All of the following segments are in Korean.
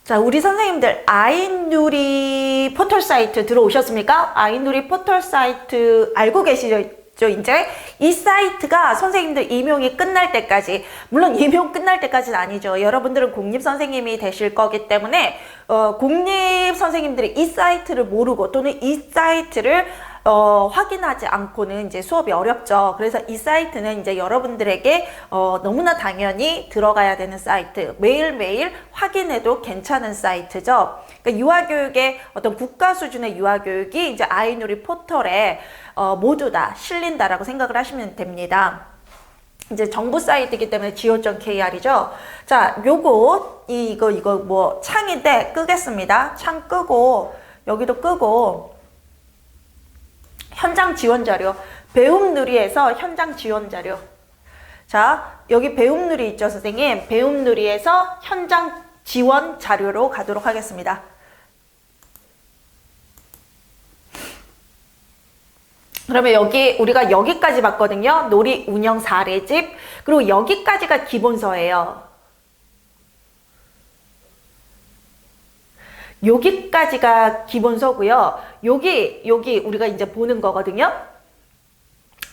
자, 우리 선생님들 아이누리 포털 사이트 들어오셨습니까? 아이누리 포털 사이트 알고 계시죠? 이제 이 사이트가 선생님들 임용이 끝날 때까지, 물론 임용 끝날 때까지는 아니죠. 여러분들은 공립 선생님이 되실 거기 때문에 공립 선생님들이 이 사이트를 모르고 또는 이 사이트를 확인하지 않고는 이제 수업이 어렵죠. 그래서 이 사이트는 이제 여러분들에게 너무나 당연히 들어가야 되는 사이트, 매일매일 확인해도 괜찮은 사이트죠. 그러니까 유아교육의 어떤 국가 수준의 유아교육이 이제 아이누리 포털에 모두 다 실린다라고 생각을 하시면 됩니다. 이제 정부 사이트이기 때문에 go.kr이죠. 자, 요거 이거 뭐 창인데 끄겠습니다. 창 끄고 여기도 끄고 현장 지원 자료, 배움누리에서 현장 지원 자료. 자, 여기 배움누리 있죠, 선생님? 배움누리에서 현장 지원 자료로 가도록 하겠습니다. 그러면 여기 우리가 여기까지 봤거든요. 놀이 운영 사례집. 그리고 여기까지가 기본서예요. 여기까지가 기본서고요. 여기 우리가 이제 보는 거거든요.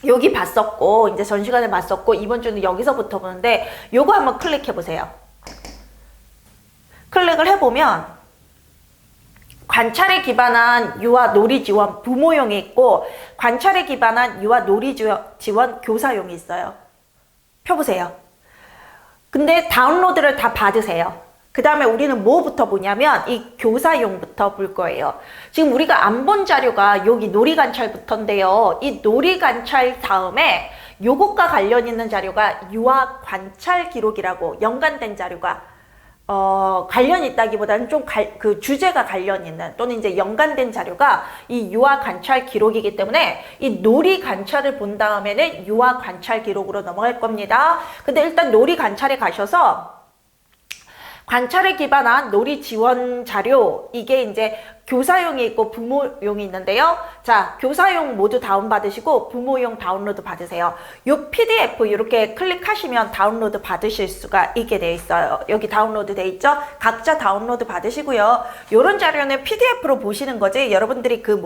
여기 봤었고, 이제 전 시간에 봤었고, 이번 주는 여기서부터 보는데, 요거 한번 클릭해 보세요. 클릭을 해보면, 관찰에 기반한 유아 놀이 지원 부모용이 있고, 관찰에 기반한 유아 놀이 지원 교사용이 있어요. 펴보세요. 근데 다운로드를 다 받으세요. 그 다음에 우리는 뭐부터 보냐면 이 교사용부터 볼 거예요. 지금 우리가 안 본 자료가 여기 놀이관찰부터인데요. 이 놀이관찰 다음에 요것과 관련 있는 자료가 유아관찰 기록이라고 연관된 자료가 관련 있다기보다는 좀 그 주제가 관련 있는 또는 이제 연관된 자료가 이 유아 관찰 기록이기 때문에 이 놀이 관찰을 본 다음에는 유아 관찰 기록으로 넘어갈 겁니다. 근데 일단 놀이 관찰에 가셔서 관찰에 기반한 놀이 지원 자료, 이게 이제 교사용이 있고 부모용이 있는데요. 자, 교사용 모두 다운받으시고 부모용 다운로드 받으세요. 요 PDF 이렇게 클릭하시면 다운로드 받으실 수가 있게 돼 있어요. 여기 다운로드 돼 있죠? 각자 다운로드 받으시고요. 요런 자료는 PDF로 보시는 거지. 여러분들이 그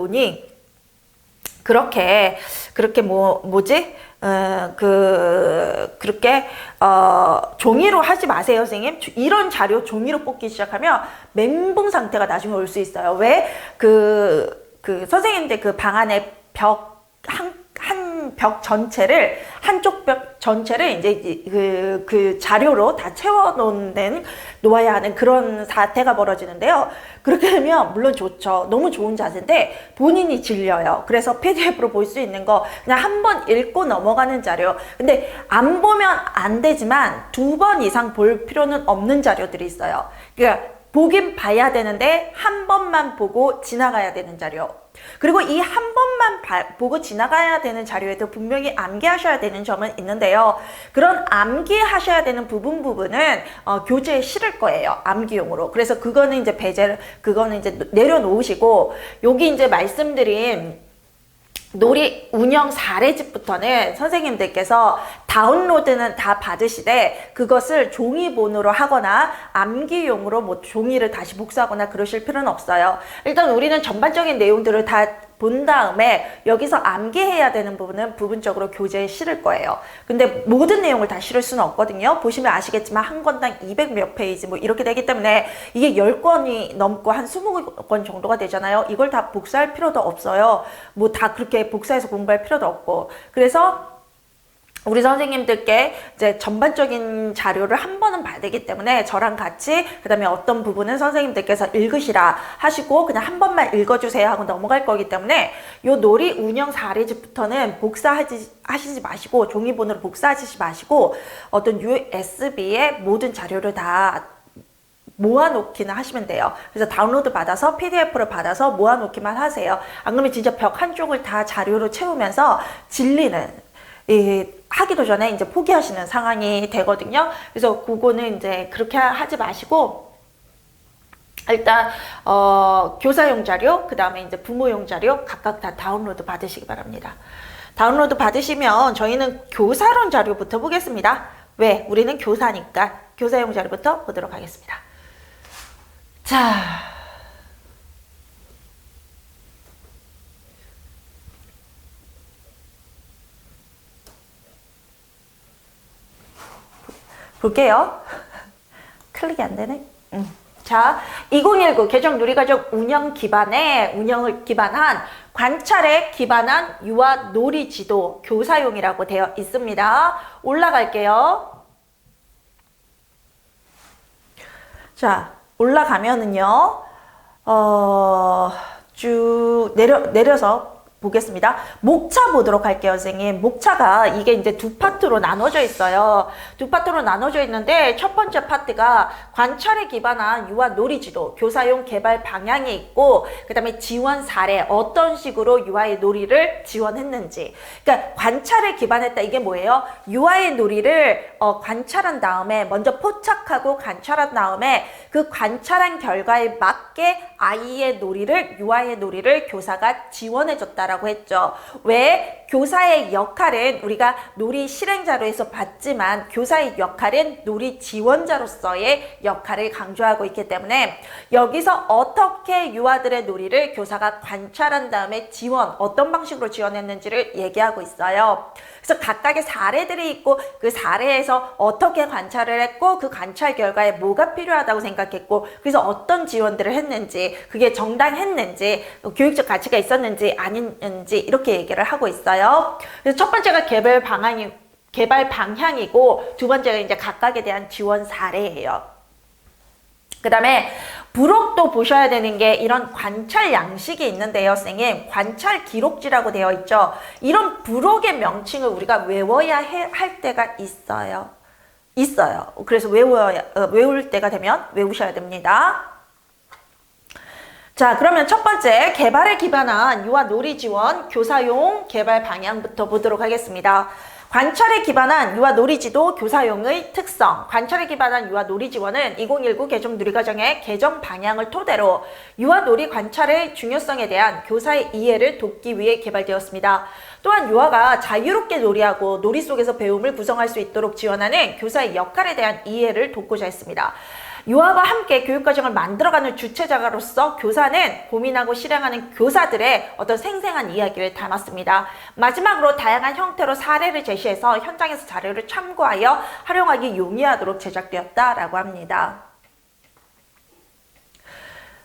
그렇게 그렇게 종이로 하지 마세요, 선생님. 이런 자료 종이로 뽑기 시작하면 멘붕 상태가 나중에 올 수 있어요. 왜? 선생님들 그 방 안에 한 벽 전체를, 한쪽 벽 전체를 이제 그 자료로 다 놓아야 하는 그런 사태가 벌어지는데요. 그렇게 되면 물론 좋죠. 너무 좋은 자세인데 본인이 질려요. 그래서 PDF로 볼 수 있는 거 그냥 한 번 읽고 넘어가는 자료. 근데 안 보면 안 되지만 2번 이상 볼 필요는 없는 자료들이 있어요. 그러니까 보긴 봐야 되는데 한 번만 보고 지나가야 되는 자료. 그리고 이 한 번만 보고 지나가야 되는 자료에도 분명히 암기하셔야 되는 점은 있는데요. 그런 암기하셔야 되는 부분은 교재에 실을 거예요. 암기용으로. 그래서 그거는 이제 그거는 이제 내려놓으시고, 여기 이제 말씀드린 놀이 운영 사례집부터는 선생님들께서 다운로드는 다 받으시되 그것을 종이본으로 하거나 암기용으로 뭐 종이를 다시 복사하거나 그러실 필요는 없어요. 일단 우리는 전반적인 내용들을 다 본 다음에 여기서 암기해야 되는 부분은 부분적으로 교재에 실을 거예요. 근데 모든 내용을 다 실을 수는 없거든요. 보시면 아시겠지만 한 권당 200 몇 페이지 뭐 이렇게 되기 때문에 이게 10권이 넘고 한 20권 정도가 되잖아요. 이걸 다 복사할 필요도 없어요. 뭐 다 그렇게 복사해서 공부할 필요도 없고. 그래서 우리 선생님들께 이제 전반적인 자료를 한 번은 봐야 되기 때문에 저랑 같이, 그 다음에 어떤 부분은 선생님들께서 읽으시라 하시고 그냥 한 번만 읽어주세요 하고 넘어갈 거기 때문에 요 놀이 운영 사례집부터는 하시지 마시고, 종이본으로 복사하시지 마시고 어떤 USB에 모든 자료를 다 모아놓기는 하시면 돼요. 그래서 다운로드 받아서 PDF를 받아서 모아놓기만 하세요. 안 그러면 진짜 벽 한쪽을 다 자료로 채우면서 질리는, 하기도 전에 이제 포기하시는 상황이 되거든요. 그래서 그거는 이제 그렇게 하지 마시고, 일단 교사용 자료, 그 다음에 이제 부모용 자료 각각 다 다운로드 받으시기 바랍니다. 다운로드 받으시면 저희는 교사론 자료부터 보겠습니다. 왜? 우리는 교사니까 교사용 자료부터 보도록 하겠습니다. 자, 볼게요. 클릭이 안 되네. 자, 2019 개정 누리과정 운영을 기반한 관찰에 기반한 유아 놀이 지도 교사용이라고 되어 있습니다. 올라갈게요. 자, 올라가면은요, 쭉 내려서 보겠습니다. 목차 보도록 할게요, 선생님. 목차가 이게 이제 두 파트로 나눠져 있어요. 두 파트로 나눠져 있는데 첫 번째 파트가 관찰에 기반한 유아 놀이지도, 교사용 개발 방향이 있고 그 다음에 지원 사례, 어떤 식으로 유아의 놀이를 지원했는지. 그러니까 관찰에 기반했다. 이게 뭐예요? 유아의 놀이를 관찰한 다음에 먼저 포착하고 관찰한 다음에 그 관찰한 결과에 맞게 아이의 놀이를, 유아의 놀이를 교사가 지원해줬다라고 했죠. 왜? 교사의 역할은 우리가 놀이 실행자로서 봤지만 교사의 역할은 놀이 지원자로서의 역할을 강조하고 있기 때문에 여기서 어떻게 유아들의 놀이를 교사가 관찰한 다음에 어떤 방식으로 지원했는지를 얘기하고 있어요. 그래서 각각의 사례들이 있고 그 사례에서 어떻게 관찰을 했고 그 관찰 결과에 뭐가 필요하다고 생각했고 그래서 어떤 지원들을 했는지 그게 정당했는지 교육적 가치가 있었는지 아닌지 이렇게 얘기를 하고 있어요. 그래서 첫 번째가 개발 방향이고 두 번째가 이제 각각에 대한 지원 사례예요. 그 다음에 부록도 보셔야 되는 게 이런 관찰 양식이 있는데요, 선생님. 관찰 기록지라고 되어 있죠. 이런 부록의 명칭을 우리가 외워야 할 때가 있어요. 그래서 외울 때가 되면 외우셔야 됩니다. 자, 그러면 첫 번째 개발에 기반한 유아 놀이 지원 교사용 개발 방향부터 보도록 하겠습니다. 관찰에 기반한 유아 놀이지도 교사용의 특성. 관찰에 기반한 유아 놀이 지원은 2019 개정 누리과정의 개정 방향을 토대로 유아 놀이 관찰의 중요성에 대한 교사의 이해를 돕기 위해 개발되었습니다. 또한 유아가 자유롭게 놀이하고 놀이 속에서 배움을 구성할 수 있도록 지원하는 교사의 역할에 대한 이해를 돕고자 했습니다. 유아와 함께 교육과정을 만들어가는 주체자로서 교사는 고민하고 실행하는 교사들의 어떤 생생한 이야기를 담았습니다. 마지막으로 다양한 형태로 사례를 제시해서 현장에서 자료를 참고하여 활용하기 용이하도록 제작되었다라고 합니다.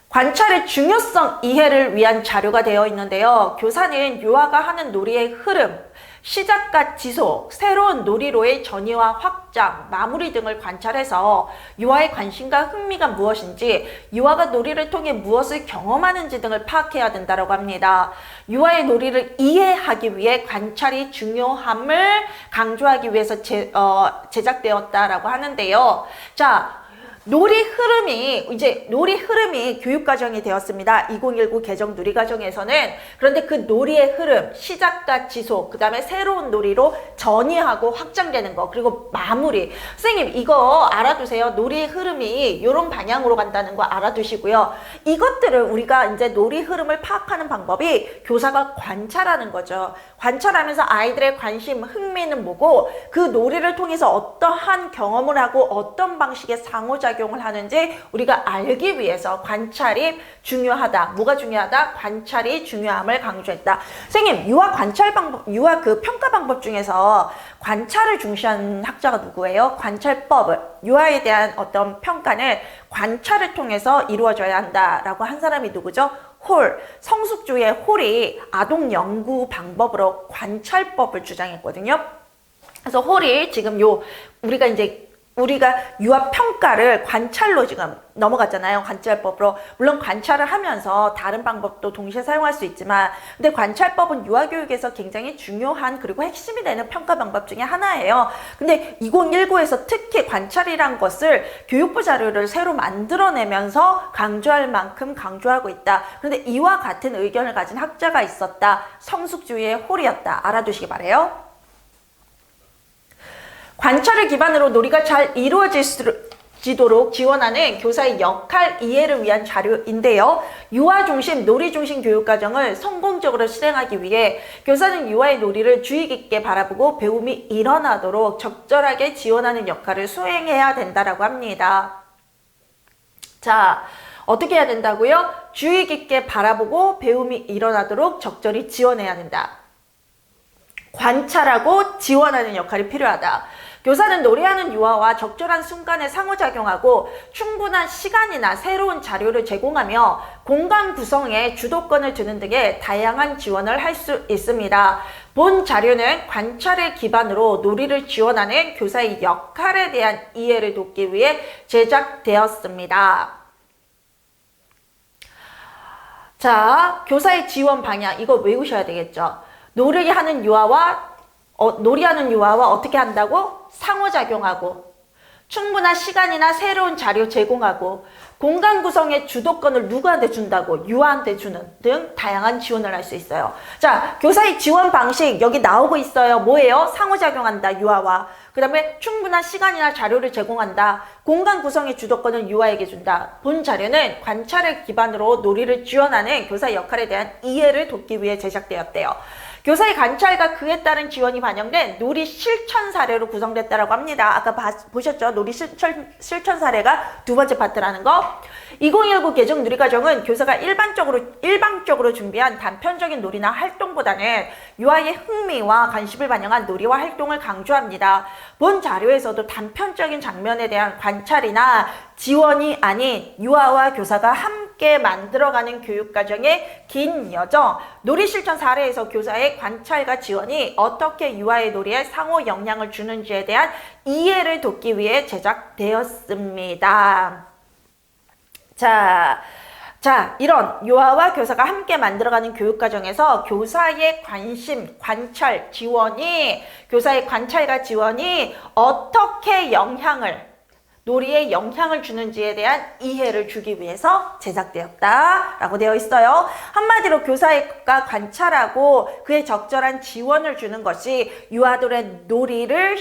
관찰의 중요성 이해를 위한 자료가 되어 있는데요. 교사는 유아가 하는 놀이의 흐름, 시작과 지속, 새로운 놀이로의 전이와 확장, 마무리 등을 관찰해서 유아의 관심과 흥미가 무엇인지, 유아가 놀이를 통해 무엇을 경험하는지 등을 파악해야 된다고 합니다. 유아의 놀이를 이해하기 위해 관찰이 중요함을 강조하기 위해서 제작되었다라고 하는데요. 자, 놀이 흐름이 교육과정이 되었습니다. 2019 개정 누리과정에서는. 그런데 그 놀이의 흐름, 시작과 지속, 그 다음에 새로운 놀이로 전이하고 확장되는 거, 그리고 마무리. 선생님, 이거 알아두세요. 놀이의 흐름이 이런 방향으로 간다는 거 알아두시고요. 이것들을 우리가 이제 놀이 흐름을 파악하는 방법이 교사가 관찰하는 거죠. 관찰하면서 아이들의 관심, 흥미는 뭐고, 그 놀이를 통해서 어떠한 경험을 하고 어떤 방식의 상호작용을 하는지 우리가 알기 위해서 관찰이 중요하다. 뭐가 중요하다? 관찰이 중요함을 강조했다. 선생님, 유아 그 평가 방법 중에서 관찰을 중시한 학자가 누구예요? 관찰법을, 유아에 대한 어떤 평가는 관찰을 통해서 이루어져야 한다라고 한 사람이 누구죠? 성숙주의 홀이 아동 연구 방법으로 관찰법을 주장했거든요. 그래서 홀이 지금 우리가 유아 평가를 관찰로 지금 넘어갔잖아요. 관찰법으로. 물론 관찰을 하면서 다른 방법도 동시에 사용할 수 있지만, 근데 관찰법은 유아교육에서 굉장히 중요한 그리고 핵심이 되는 평가 방법 중에 하나예요. 근데 2019에서 특히 관찰이란 것을 교육부 자료를 새로 만들어내면서 강조할 만큼 강조하고 있다. 그런데 이와 같은 의견을 가진 학자가 있었다. 성숙주의의 홀이었다. 알아두시기 바라요. 관찰을 기반으로 놀이가 잘 이루어지도록 지원하는 교사의 역할 이해를 위한 자료인데요. 유아 중심, 놀이 중심 교육과정을 성공적으로 실행하기 위해 교사는 유아의 놀이를 주의 깊게 바라보고 배움이 일어나도록 적절하게 지원하는 역할을 수행해야 된다고 합니다. 자, 어떻게 해야 된다고요? 주의 깊게 바라보고 배움이 일어나도록 적절히 지원해야 된다. 관찰하고 지원하는 역할이 필요하다. 교사는 노래하는 유아와 적절한 순간에 상호작용하고 충분한 시간이나 새로운 자료를 제공하며 공간 구성에 주도권을 두는 등의 다양한 지원을 할 수 있습니다. 본 자료는 관찰을 기반으로 놀이를 지원하는 교사의 역할에 대한 이해를 돕기 위해 제작되었습니다. 자, 교사의 지원 방향 이거 외우셔야 되겠죠. 놀이하는 유아와 어떻게 한다고? 상호작용하고 충분한 시간이나 새로운 자료 제공하고 공간 구성의 주도권을 누구한테 준다고? 유아한테 주는 등 다양한 지원을 할 수 있어요. 자, 교사의 지원 방식 여기 나오고 있어요. 뭐예요? 상호작용한다. 유아와. 그 다음에 충분한 시간이나 자료를 제공한다. 공간 구성의 주도권을 유아에게 준다. 본 자료는 관찰을 기반으로 놀이를 지원하는 교사의 역할에 대한 이해를 돕기 위해 제작되었대요. 교사의 관찰과 그에 따른 지원이 반영된 놀이 실천 사례로 구성됐다고 합니다. 아까 보셨죠? 놀이 실천 사례가 두 번째 파트라는 거. 2019 개정 누리과정은 교사가 일방적으로 준비한 단편적인 놀이나 활동보다는 유아의 흥미와 관심을 반영한 놀이와 활동을 강조합니다. 본 자료에서도 단편적인 장면에 대한 관찰이나 지원이 아닌 유아와 교사가 함께 만들어가는 교육과정의 긴 여정, 놀이 실천 사례에서 교사의 관찰과 지원이 어떻게 유아의 놀이에 상호 영향을 주는지에 대한 이해를 돕기 위해 제작되었습니다. 자, 이런 유아와 교사가 함께 만들어가는 교육과정에서 교사의 교사의 관찰과 지원이 어떻게 놀이에 영향을 주는지에 대한 이해를 주기 위해서 제작되었다라고 되어 있어요. 한마디로 교사가 관찰하고 그에 적절한 지원을 주는 것이 유아들의 놀이를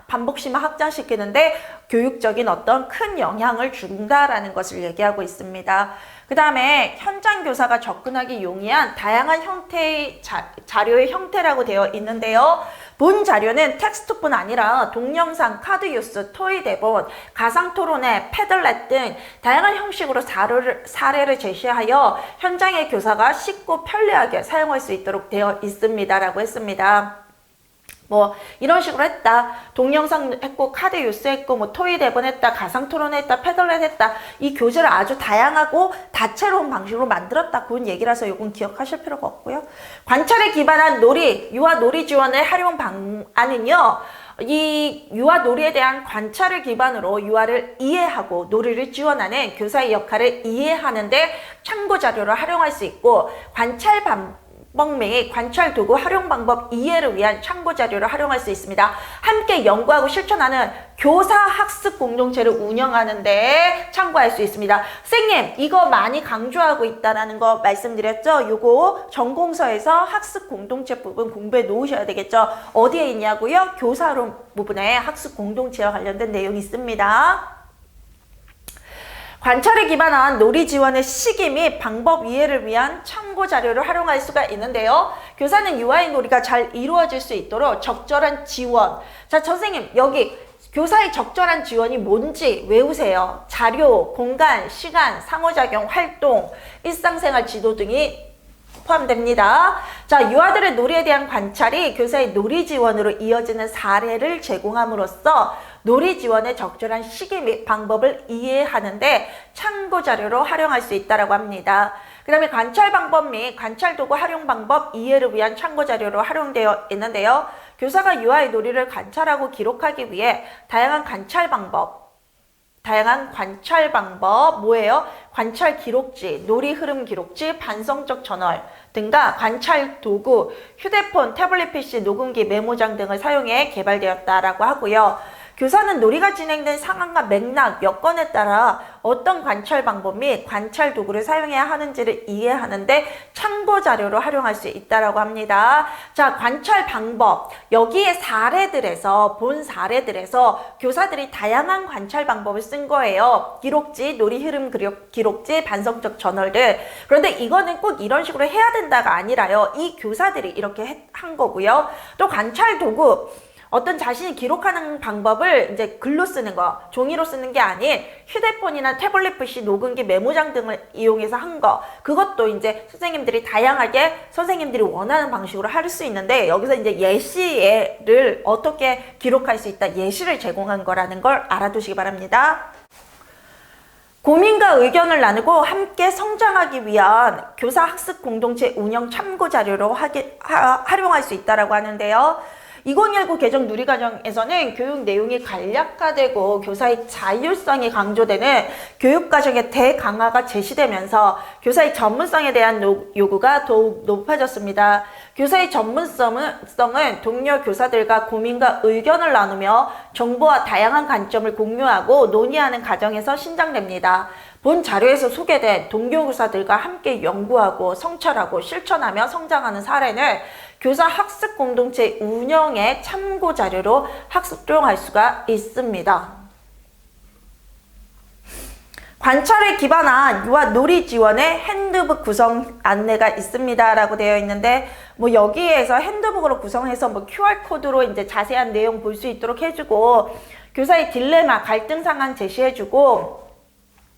반복 심화 확장시키는데 교육적인 어떤 큰 영향을 준다라는 것을 얘기하고 있습니다. 그 다음에 현장 교사가 접근하기 용이한 다양한 형태의 자료의 형태라고 되어 있는데요. 본 자료는 텍스트뿐 아니라 동영상, 카드 뉴스, 토의 대본, 가상 토론회, 패들렛 등 다양한 형식으로 사례를 제시하여 현장의 교사가 쉽고 편리하게 사용할 수 있도록 되어 있습니다라고 했습니다. 뭐 이런 식으로 했다. 동영상 했고 카드 뉴스 했고 뭐 토의 대본 했다. 가상 토론 했다. 패들렛 했다. 이 교재를 아주 다양하고 다채로운 방식으로 만들었다. 그런 얘기라서 이건 기억하실 필요가 없고요. 관찰에 기반한 유아 놀이 지원의 활용 방안은요. 이 유아 놀이에 대한 관찰을 기반으로 유아를 이해하고 놀이를 지원하는 교사의 역할을 이해하는데 참고 자료를 활용할 수 있고 관찰 및 관찰 도구 활용 방법 이해를 위한 참고 자료를 활용할 수 있습니다. 함께 연구하고 실천하는 교사 학습 공동체를 운영하는 데 참고할 수 있습니다. 선생님 이거 많이 강조하고 있다는 거 말씀드렸죠? 요거 전공서에서 학습 공동체 부분 공부해 놓으셔야 되겠죠? 어디에 있냐고요? 교사론 부분에 학습 공동체와 관련된 내용이 있습니다. 관찰에 기반한 놀이 지원의 시기 및 방법 이해를 위한 참고 자료를 활용할 수가 있는데요. 교사는 유아의 놀이가 잘 이루어질 수 있도록 적절한 지원. 자, 선생님 여기 교사의 적절한 지원이 뭔지 외우세요. 자료, 공간, 시간, 상호작용, 활동, 일상생활 지도 등이 포함됩니다. 자, 유아들의 놀이에 대한 관찰이 교사의 놀이 지원으로 이어지는 사례를 제공함으로써 놀이 지원의 적절한 시기 및 방법을 이해하는데 참고 자료로 활용할 수 있다고 합니다. 그 다음에 관찰 방법 및 관찰 도구 활용 방법 이해를 위한 참고 자료로 활용되어 있는데요. 교사가 유아의 놀이를 관찰하고 기록하기 위해 다양한 관찰 방법 뭐예요? 관찰 기록지, 놀이 흐름 기록지, 반성적 저널 등과 관찰 도구, 휴대폰, 태블릿 PC, 녹음기, 메모장 등을 사용해 개발되었다라고 하고요. 교사는 놀이가 진행된 상황과 맥락, 여건에 따라 어떤 관찰 방법 및 관찰 도구를 사용해야 하는지를 이해하는데 참고 자료로 활용할 수 있다고 합니다. 자, 관찰 방법. 여기에 본 사례들에서 교사들이 다양한 관찰 방법을 쓴 거예요. 기록지, 놀이 흐름 기록지, 반성적 저널들. 그런데 이거는 꼭 이런 식으로 해야 된다가 아니라요. 이 교사들이 이렇게 한 거고요. 또 관찰 도구. 어떤 자신이 기록하는 방법을 이제 글로 쓰는 거, 종이로 쓰는 게 아닌 휴대폰이나 태블릿 PC, 녹음기, 메모장 등을 이용해서 한 거, 그것도 이제 선생님들이 다양하게 선생님들이 원하는 방식으로 할 수 있는데, 여기서 이제 예시를 어떻게 기록할 수 있다, 예시를 제공한 거라는 걸 알아두시기 바랍니다. 고민과 의견을 나누고 함께 성장하기 위한 교사 학습 공동체 운영 참고 자료로 활용할 수 있다라고 하는데요. 2019 개정 누리과정에서는 교육 내용이 간략화되고 교사의 자율성이 강조되는 교육과정의 대강화가 제시되면서 교사의 전문성에 대한 요구가 더욱 높아졌습니다. 교사의 전문성은 동료 교사들과 고민과 의견을 나누며 정보와 다양한 관점을 공유하고 논의하는 과정에서 신장됩니다. 본 자료에서 소개된 동료 교사들과 함께 연구하고 성찰하고 실천하며 성장하는 사례는 교사 학습 공동체 운영의 참고 자료로 활용할 수가 있습니다. 관찰에 기반한 유아 놀이 지원의 핸드북 구성 안내가 있습니다 라고 되어 있는데, 뭐 여기에서 핸드북으로 구성해서 뭐 QR코드로 이제 자세한 내용 볼 수 있도록 해주고, 교사의 딜레마, 갈등 상황 제시해주고,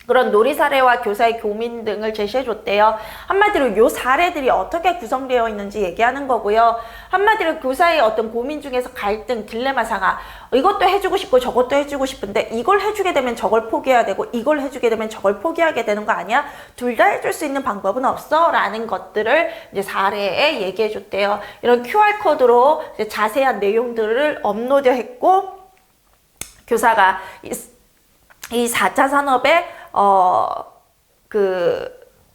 그런 놀이 사례와 교사의 고민 등을 제시해줬대요. 한마디로 요 사례들이 어떻게 구성되어 있는지 얘기하는 거고요. 한마디로 교사의 어떤 고민 중에서 갈등, 딜레마 상황, 이것도 해주고 싶고 저것도 해주고 싶은데 이걸 해주게 되면 저걸 포기해야 되고 이걸 해주게 되면 저걸 포기하게 되는 거 아니야? 둘 다 해줄 수 있는 방법은 없어? 라는 것들을 이제 사례에 얘기해줬대요. 이런 QR코드로 이제 자세한 내용들을 업로드했고, 교사가 이 4차 산업에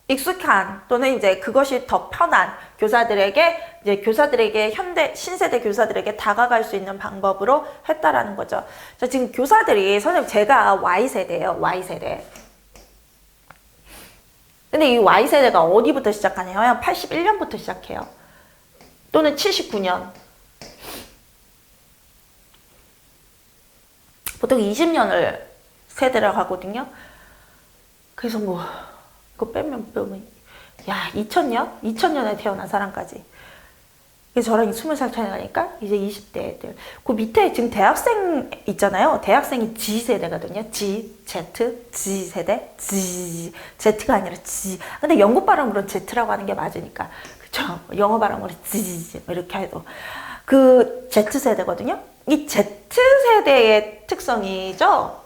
익숙한 또는 이제 그것이 더 편한 교사들에게 현대 신세대 교사들에게 다가갈 수 있는 방법으로 했다라는 거죠. 자, 지금 교사들이, 선생님 제가 Y세대예요. Y세대. 근데 이 Y세대가 어디부터 시작하냐면 81년부터 시작해요. 또는 79년. 보통 20년을 세대라고 하거든요. 그래서 뭐 그거 빼면 야 2000년에 태어난 사람까지. 그래서 저랑 20살 차이 나니까 이제 20대 애들. 그 밑에 지금 대학생 있잖아요. 대학생이 G세대거든요. Z세대. Z가 아니라 G. 근데 영국 발음으로 Z라고 하는 게 맞으니까. 그쵸? 영어 발음으로 Z 이렇게 해도. 그 Z세대거든요. 이 Z세대의 특성이죠.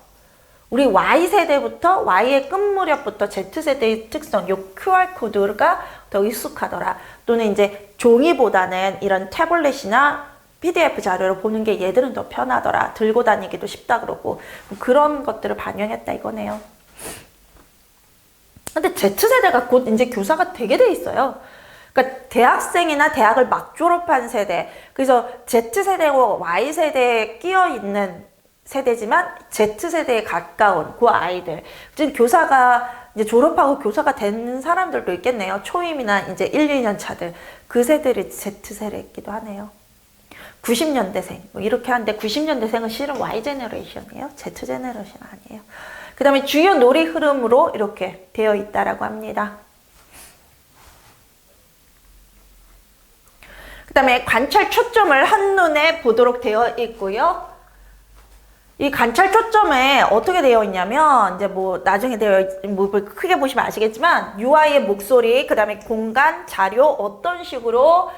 우리 Y세대부터, Y의 끝무렵부터 Z세대의 특성, 요 QR코드가 더 익숙하더라. 또는 이제 종이보다는 이런 태블릿이나 PDF 자료를 보는 게 얘들은 더 편하더라. 들고 다니기도 쉽다 그러고. 그런 것들을 반영했다 이거네요. 근데 Z세대가 곧 이제 교사가 되게 돼 있어요. 그러니까 대학생이나 대학을 막 졸업한 세대. 그래서 Z세대와 Y세대에 끼어 있는 세대지만 Z세대에 가까운 그 아이들. 지금 교사가 이제 졸업하고 교사가 되는 사람들도 있겠네요. 초임이나 이제 1, 2년 차들. 그 세대를 Z세대이기도 하네요. 90년대생. 뭐 이렇게 하는데 90년대생은 실은 Y제너레이션이에요. Z제너레이션 아니에요. 그 다음에 주요 놀이 흐름으로 이렇게 되어 있다라고 합니다. 그 다음에 관찰 초점을 한눈에 보도록 되어 있고요. 이 관찰 초점에 어떻게 되어 있냐면, 이제 뭐 나중에 뭐 크게 보시면 아시겠지만, UI의 목소리, 그 다음에 공간, 자료, 어떤 식으로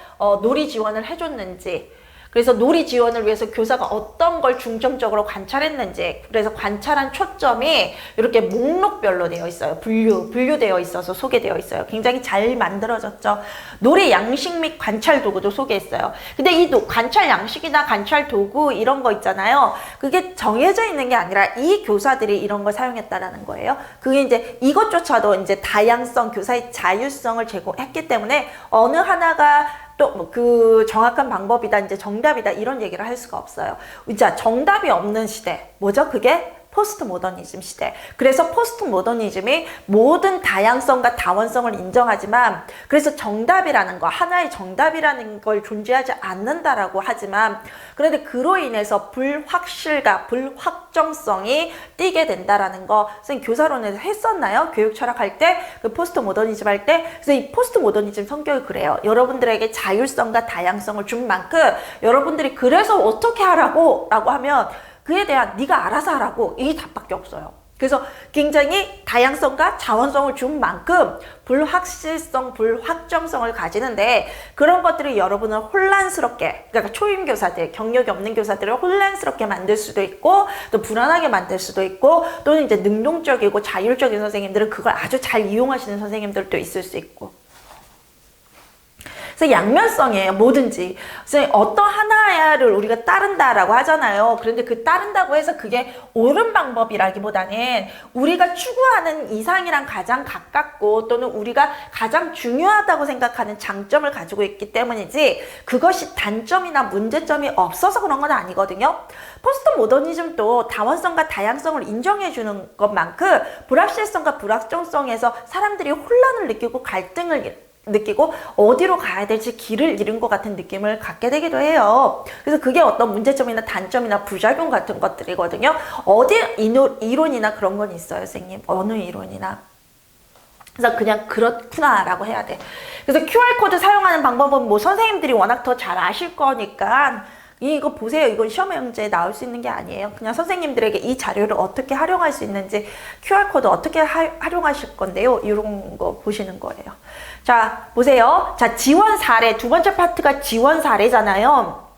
놀이 지원을 해줬는지, 그래서 놀이 지원을 위해서 교사가 어떤 걸 중점적으로 관찰했는지, 그래서 관찰한 초점이 이렇게 목록별로 되어 있어요. 분류되어 있어서 소개되어 있어요. 굉장히 잘 만들어졌죠. 놀이 양식 및 관찰 도구도 소개했어요. 근데 이 관찰 양식이나 관찰 도구 이런 거 있잖아요. 그게 정해져 있는 게 아니라 이 교사들이 이런 걸 사용했다라는 거예요. 그게 이제 이것조차도 이제 다양성, 교사의 자율성을 제공했기 때문에 어느 하나가 또 그 정확한 방법이다, 이제 정답이다 이런 얘기를 할 수가 없어요. 자, 정답이 없는 시대. 뭐죠? 그게 포스트 모더니즘 시대. 그래서 포스트 모더니즘이 모든 다양성과 다원성을 인정하지만, 그래서 정답이라는 거, 하나의 정답이라는 걸 존재하지 않는다라고 하지만, 그런데 그로 인해서 불확실과 불확정성이 띄게 된다라는 거 선생님 교사론에서 했었나요? 교육 철학할 때, 그 포스트 모더니즘 할 때. 그래서 이 포스트 모더니즘 성격이 그래요. 여러분들에게 자율성과 다양성을 준 만큼 여러분들이 그래서 어떻게 하라고 라고 하면 그에 대한 네가 알아서 하라고, 이 답밖에 없어요. 그래서 굉장히 다양성과 자원성을 준 만큼 불확실성, 불확정성을 가지는데, 그런 것들이 여러분을 혼란스럽게, 그러니까 초임 교사들, 경력이 없는 교사들을 혼란스럽게 만들 수도 있고, 또 불안하게 만들 수도 있고, 또는 이제 능동적이고 자율적인 선생님들은 그걸 아주 잘 이용하시는 선생님들도 있을 수 있고. 그래서 양면성이에요. 뭐든지. 그래서 어떤 하나를 우리가 따른다라고 하잖아요. 그런데 그 따른다고 해서 그게 옳은 방법이라기보다는 우리가 추구하는 이상이랑 가장 가깝고, 또는 우리가 가장 중요하다고 생각하는 장점을 가지고 있기 때문이지, 그것이 단점이나 문제점이 없어서 그런 건 아니거든요. 포스트 모더니즘도 다원성과 다양성을 인정해 주는 것만큼 불확실성과 불확정성에서 사람들이 혼란을 느끼고 갈등을 느끼고 어디로 가야 될지 길을 잃은 것 같은 느낌을 갖게 되기도 해요. 그래서 그게 어떤 문제점이나 단점이나 부작용 같은 것들이거든요. 어디 이론이나 그런 건 있어요, 선생님? 어느 이론이나. 그래서 그냥 그렇구나 라고 해야 돼. 그래서 QR코드 사용하는 방법은 뭐 선생님들이 워낙 더 잘 아실 거니까 이거 보세요. 이건 시험 문제에 나올 수 있는 게 아니에요. 그냥 선생님들에게 이 자료를 어떻게 활용할 수 있는지, QR코드 어떻게 활용하실 건데요. 이런 거 보시는 거예요. 자, 보세요. 자, 지원 사례. 두 번째 파트가 지원 사례잖아요.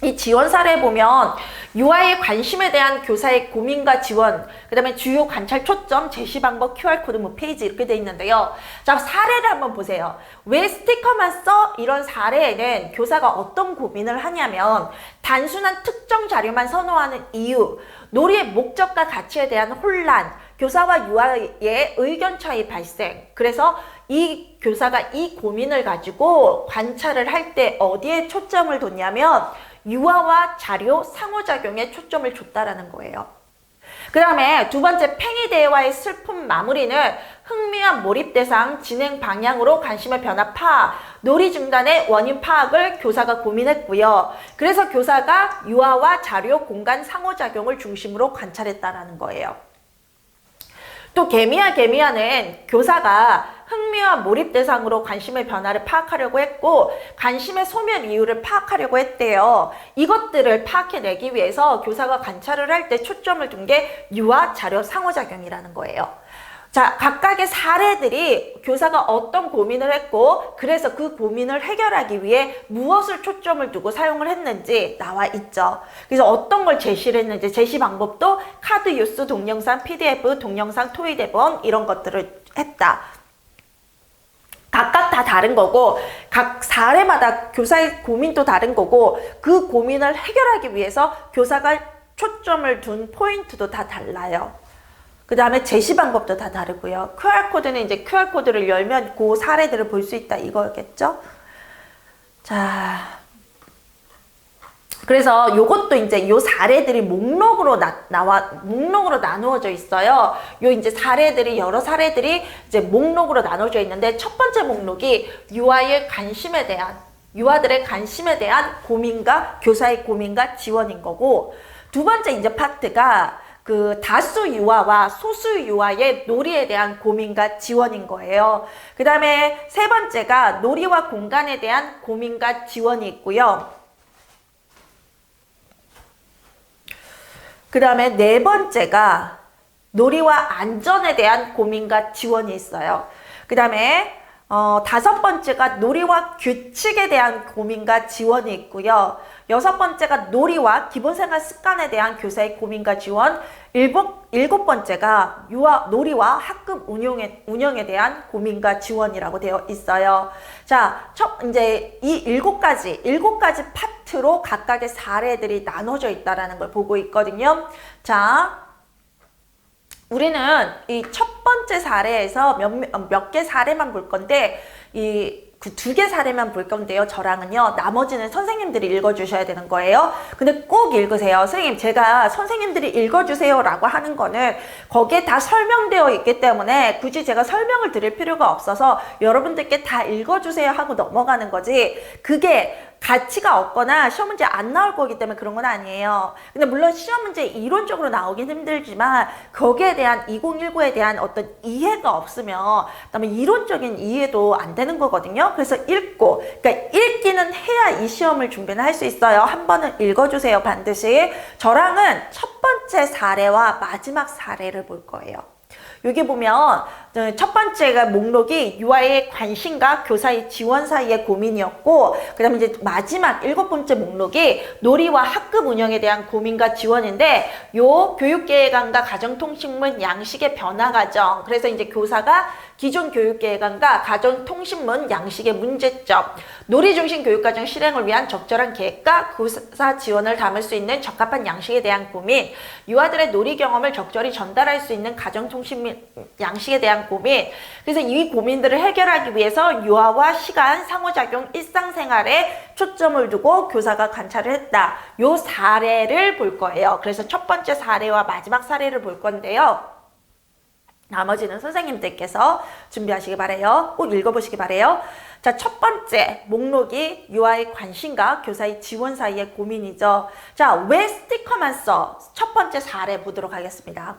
이 지원 사례에 보면 유아의 관심에 대한 교사의 고민과 지원, 그 다음에 주요 관찰 초점, 제시 방법, QR코드, 뭐 페이지 이렇게 돼 있는데요. 자, 사례를 한번 보세요. 왜 스티커만 써? 이런 사례에는 교사가 어떤 고민을 하냐면, 단순한 특정 자료만 선호하는 이유, 놀이의 목적과 가치에 대한 혼란, 교사와 유아의 의견 차이 발생. 그래서 이 교사가 이 고민을 가지고 관찰을 할 때 어디에 초점을 뒀냐면 유아와 자료 상호작용에 초점을 줬다라는 거예요. 그 다음에 두 번째, 팽이 대화의 슬픔 마무리는 흥미와 몰입 대상, 진행 방향으로 관심의 변화 파악, 놀이 중단의 원인 파악을 교사가 고민했고요. 그래서 교사가 유아와 자료, 공간 상호작용을 중심으로 관찰했다라는 거예요. 또 개미야는 교사가 흥미와 몰입 대상으로 관심의 변화를 파악하려고 했고, 관심의 소멸 이유를 파악하려고 했대요. 이것들을 파악해내기 위해서 교사가 관찰을 할 때 초점을 둔 게 유아 자료 상호작용이라는 거예요. 자, 각각의 사례들이 교사가 어떤 고민을 했고, 그래서 그 고민을 해결하기 위해 무엇을 초점을 두고 사용을 했는지 나와 있죠. 그래서 어떤 걸 제시를 했는지, 제시 방법도 카드, 뉴스, 동영상, PDF, 동영상, 토의 대본 이런 것들을 했다. 각각 다 다른 거고, 각 사례마다 교사의 고민도 다른 거고, 그 고민을 해결하기 위해서 교사가 초점을 둔 포인트도 다 달라요. 그 다음에 제시 방법도 다 다르고요. QR코드는 이제 QR코드를 열면 그 사례들을 볼 수 있다 이거겠죠? 자, 그래서 요것도 이제 요 사례들이 목록으로 목록으로 나누어져 있어요. 요 이제 사례들이, 여러 사례들이 이제 목록으로 나눠져 있는데, 첫 번째 목록이 유아의 관심에 대한, 유아들의 관심에 대한 고민과 교사의 고민과 지원인 거고, 두 번째 이제 파트가 그 다수 유아와 소수 유아의 놀이에 대한 고민과 지원인 거예요. 그 다음에 세 번째가 놀이와 공간에 대한 고민과 지원이 있고요. 그 다음에 네 번째가 놀이와 안전에 대한 고민과 지원이 있어요. 그 다음에 다섯 번째가 놀이와 규칙에 대한 고민과 지원이 있고요. 여섯 번째가 놀이와 기본생활 습관에 대한 교사의 고민과 지원. 일곱 번째가 놀이와 학급 운영에 대한 고민과 지원이라고 되어 있어요. 자, 이제 이 일곱 가지 파트로 각각의 사례들이 나눠져 있다라는 걸 보고 있거든요. 자, 우리는 이 첫 번째 사례에서 몇 개 사례만 볼 건데, 이 그 두 개 사례만 볼 건데요. 저랑은요. 나머지는 선생님들이 읽어주셔야 되는 거예요. 근데 꼭 읽으세요. 선생님, 제가 선생님들이 읽어주세요 라고 하는 거는 거기에 다 설명되어 있기 때문에 굳이 제가 설명을 드릴 필요가 없어서 여러분들께 다 읽어주세요 하고 넘어가는 거지, 그게 가치가 없거나 시험 문제 안 나올 거기 때문에 그런 건 아니에요. 근데 물론 시험 문제 이론적으로 나오긴 힘들지만 거기에 대한 2019에 대한 어떤 이해가 없으면 그다음에 이론적인 이해도 안 되는 거거든요. 그래서 읽고, 그러니까 읽기는 해야 이 시험을 준비는 할 수 있어요. 한 번은 읽어주세요, 반드시. 저랑은 첫 번째 사례와 마지막 사례를 볼 거예요. 여기 보면 첫 번째가 목록이 유아의 관심과 교사의 지원 사이의 고민이었고, 그 다음에 이제 마지막 7번째 목록이 놀이와 학급 운영에 대한 고민과 지원인데, 요 교육계획안과 가정통신문 양식의 변화 과정, 그래서 이제 교사가 기존 교육계획안과 가정통신문 양식의 문제점, 놀이 중심 교육과정 실행을 위한 적절한 계획과 교사 지원을 담을 수 있는 적합한 양식에 대한 고민, 유아들의 놀이 경험을 적절히 전달할 수 있는 가정통신문 양식에 대한 고민. 그래서 이 고민들을 해결하기 위해서 유아와 시간, 상호작용, 일상생활에 초점을 두고 교사가 관찰을 했다. 요 사례를 볼 거예요. 그래서 첫 번째 사례와 마지막 사례를 볼 건데요. 나머지는 선생님들께서 준비하시기 바래요. 꼭 읽어보시기 바래요. 자, 첫 번째 목록이 유아의 관심과 교사의 지원 사이의 고민이죠. 자, 왜 스티커만 써? 첫 번째 사례 보도록 하겠습니다.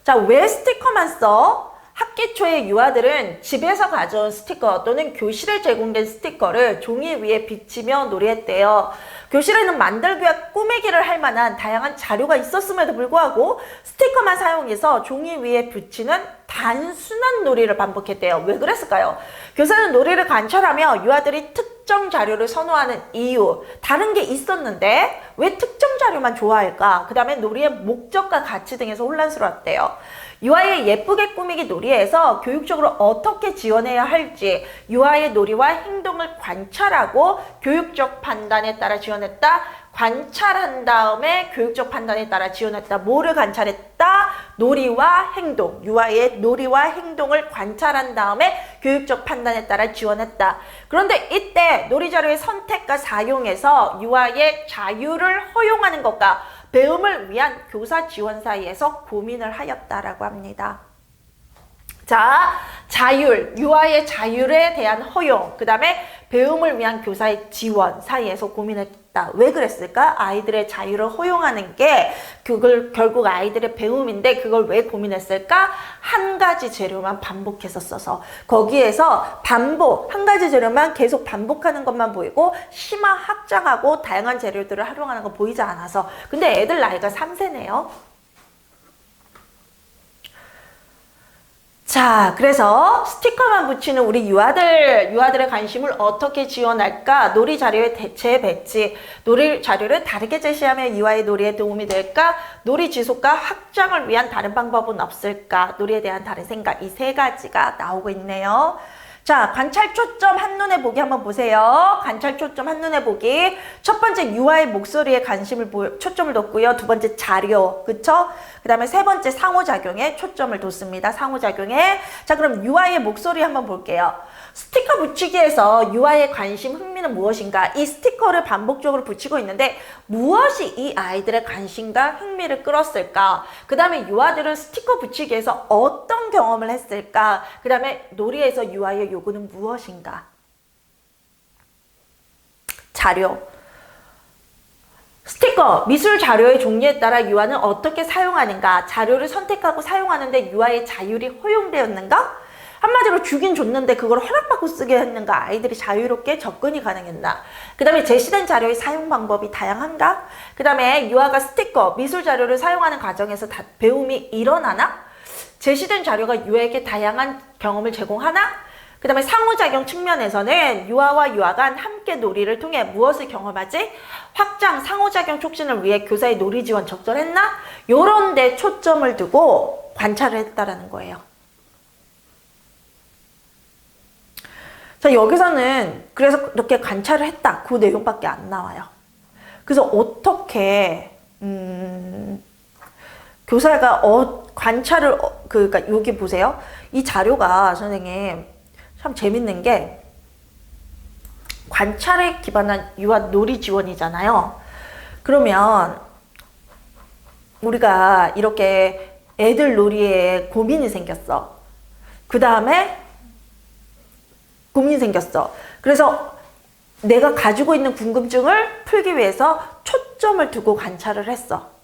자, 왜 스티커만 써? 학기 초에 유아들은 집에서 가져온 스티커 또는 교실에 제공된 스티커를 종이 위에 비치며 놀이했대요. 교실에는 만들기와 꾸미기를 할 만한 다양한 자료가 있었음에도 불구하고 스티커만 사용해서 종이 위에 붙이는 단순한 놀이를 반복했대요. 왜 그랬을까요? 교사는 놀이를 관찰하며 유아들이 특정 자료를 선호하는 이유, 다른 게 있었는데 왜 특정 자료만 좋아할까? 그 다음에 놀이의 목적과 가치 등에서 혼란스러웠대요. 유아의 예쁘게 꾸미기 놀이에서 교육적으로 어떻게 지원해야 할지 유아의 놀이와 행동을 관찰하고 교육적 판단에 따라 지원했다. 관찰한 다음에 교육적 판단에 따라 지원했다. 뭐를 관찰했다? 놀이와 행동. 유아의 놀이와 행동을 관찰한 다음에 교육적 판단에 따라 지원했다. 그런데 이때 놀이 자료의 선택과 사용에서 유아의 자유를 허용하는 것과 배움을 위한 교사 지원 사이에서 고민을 하였다라고 합니다. 자, 자율, 유아의 자율에 대한 허용, 그 다음에 배움을 위한 교사의 지원 사이에서 고민했다. 왜 그랬을까? 아이들의 자유를 허용하는 게 그걸 결국 아이들의 배움인데 그걸 왜 고민했을까? 한 가지 재료만 반복해서 써서 거기에서 반복, 한 가지 재료만 계속 반복하는 것만 보이고 심화 확장하고 다양한 재료들을 활용하는 거 보이지 않아서. 근데 애들 나이가 3세네요. 자, 그래서 스티커만 붙이는 우리 유아들의 관심을 어떻게 지원할까? 놀이 자료의 대체 배치, 놀이 자료를 다르게 제시하며 유아의 놀이에 도움이 될까? 놀이 지속과 확장을 위한 다른 방법은 없을까? 놀이에 대한 다른 생각, 이 세 가지가 나오고 있네요. 자, 관찰 초점 한눈에 보기 한번 보세요. 관찰 초점 한눈에 보기. 첫 번째 유아의 목소리에 초점을 뒀고요. 두 번째 자료, 그쵸? 그 다음에 세 번째 상호작용에 초점을 뒀습니다. 상호작용에. 자, 그럼 유아의 목소리 한번 볼게요. 스티커 붙이기에서 유아의 관심, 흥미는 무엇인가? 이 스티커를 반복적으로 붙이고 있는데 무엇이 이 아이들의 관심과 흥미를 끌었을까? 그 다음에 유아들은 스티커 붙이기에서 어떤 경험을 했을까? 그 다음에 놀이에서 유아의 요구는 무엇인가? 자료. 스티커, 미술 자료의 종류에 따라 유아는 어떻게 사용하는가? 자료를 선택하고 사용하는데 유아의 자율이 허용되었는가? 한마디로 주긴 줬는데 그걸 허락받고 쓰게 했는가? 아이들이 자유롭게 접근이 가능했나? 그 다음에 제시된 자료의 사용 방법이 다양한가? 그 다음에 유아가 스티커, 미술 자료를 사용하는 과정에서 배움이 일어나나? 제시된 자료가 유아에게 다양한 경험을 제공하나? 그 다음에 상호작용 측면에서는 유아와 유아 간 함께 놀이를 통해 무엇을 경험하지? 확장, 상호작용 촉진을 위해 교사의 놀이 지원 적절했나? 요런 데 초점을 두고 관찰을 했다라는 거예요. 자, 여기서는 그래서 이렇게 관찰을 했다. 그 내용밖에 안 나와요. 그래서 어떻게 교사가 관찰을 그러니까 여기 보세요. 이 자료가 선생님 참 재밌는 게 관찰에 기반한 유아 놀이 지원이잖아요. 그러면 우리가 이렇게 애들 놀이에 고민이 생겼어. 그 다음에 고민이 생겼어. 그래서 내가 가지고 있는 궁금증을 풀기 위해서 초점을 두고 관찰을 했어.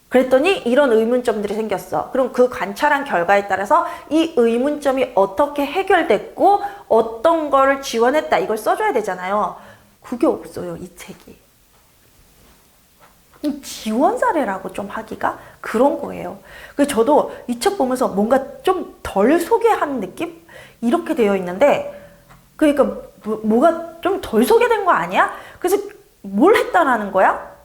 그랬더니 이런 의문점들이 생겼어. 그럼 그 관찰한 결과에 따라서 이 의문점이 어떻게 해결됐고 어떤 거를 지원했다, 이걸 써줘야 되잖아요. 그게 없어요, 이 책이. 지원 사례라고 좀 하기가 그런 거예요. 그래서 저도 이 책 보면서 뭔가 좀 덜 소개한 느낌? 이렇게 되어 있는데, 그러니까 뭐가 좀 덜 소개된 거 아니야? 그래서 뭘 했다라는 거야?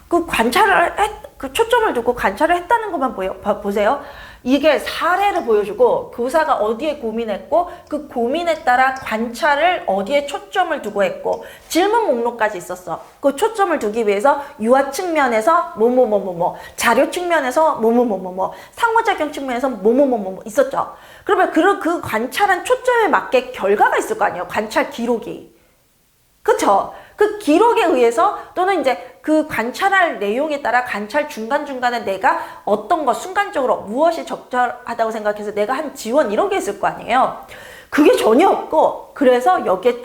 그 초점을 두고 관찰을 했다는 것만 보세요. 이게 사례를 보여주고 교사가 어디에 고민했고 그 고민에 따라 관찰을 어디에 초점을 두고 했고 질문 목록까지 있었어. 그 초점을 두기 위해서 유아 측면에서 뭐뭐뭐뭐뭐, 자료 측면에서 뭐뭐뭐뭐뭐, 상호작용 측면에서 뭐뭐뭐뭐 있었죠. 그러면 그 관찰한 초점에 맞게 결과가 있을 거 아니에요. 관찰 기록이. 그쵸? 그 기록에 의해서 또는 이제 그 관찰할 내용에 따라 관찰 중간중간에 내가 어떤 거 순간적으로 무엇이 적절하다고 생각해서 내가 한 지원 이런 게 있을 거 아니에요. 그게 전혀 없고 그래서 여기에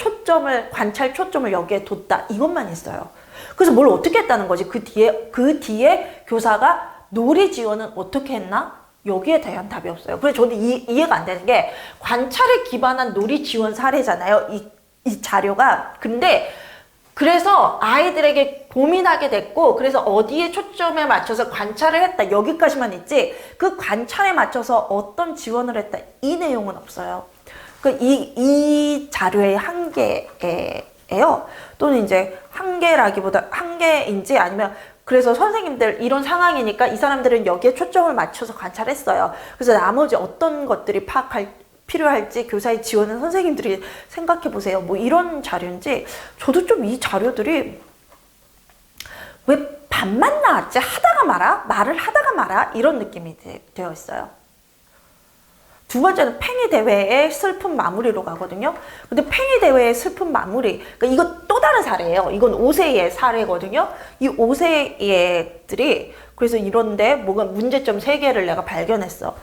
관찰 초점을 여기에 뒀다. 이것만 있어요. 그래서 뭘 어떻게 했다는 거지? 그 뒤에 교사가 놀이 지원은 어떻게 했나? 여기에 대한 답이 없어요. 그래서 저는 이해가 안 되는 게 관찰에 기반한 놀이 지원 사례잖아요. 이 자료가. 근데 그래서 아이들에게 고민하게 됐고 그래서 어디에 초점에 맞춰서 관찰을 했다 여기까지만 있지 그 관찰에 맞춰서 어떤 지원을 했다 이 내용은 없어요. 이 자료의 한계예요. 또는 이제 한계라기보다 한계인지 아니면 그래서 선생님들 이런 상황이니까 이 사람들은 여기에 초점을 맞춰서 관찰했어요. 그래서 나머지 어떤 것들이 필요할지 교사의 지원은 선생님들이 생각해 보세요. 뭐 이런 자료인지 저도 좀 이 자료들이 왜 반만 나왔지? 하다가 말아? 말을 하다가 말아? 이런 느낌이 되어 있어요. 두 번째는 팽이 대회의 슬픈 마무리로 가거든요. 근데 팽이 대회의 슬픈 마무리, 그러니까 이거 또 다른 사례예요. 이건 5세의 사례거든요. 이 5세의 그래서 이런데 뭐가 문제점 3개를 내가 발견했어.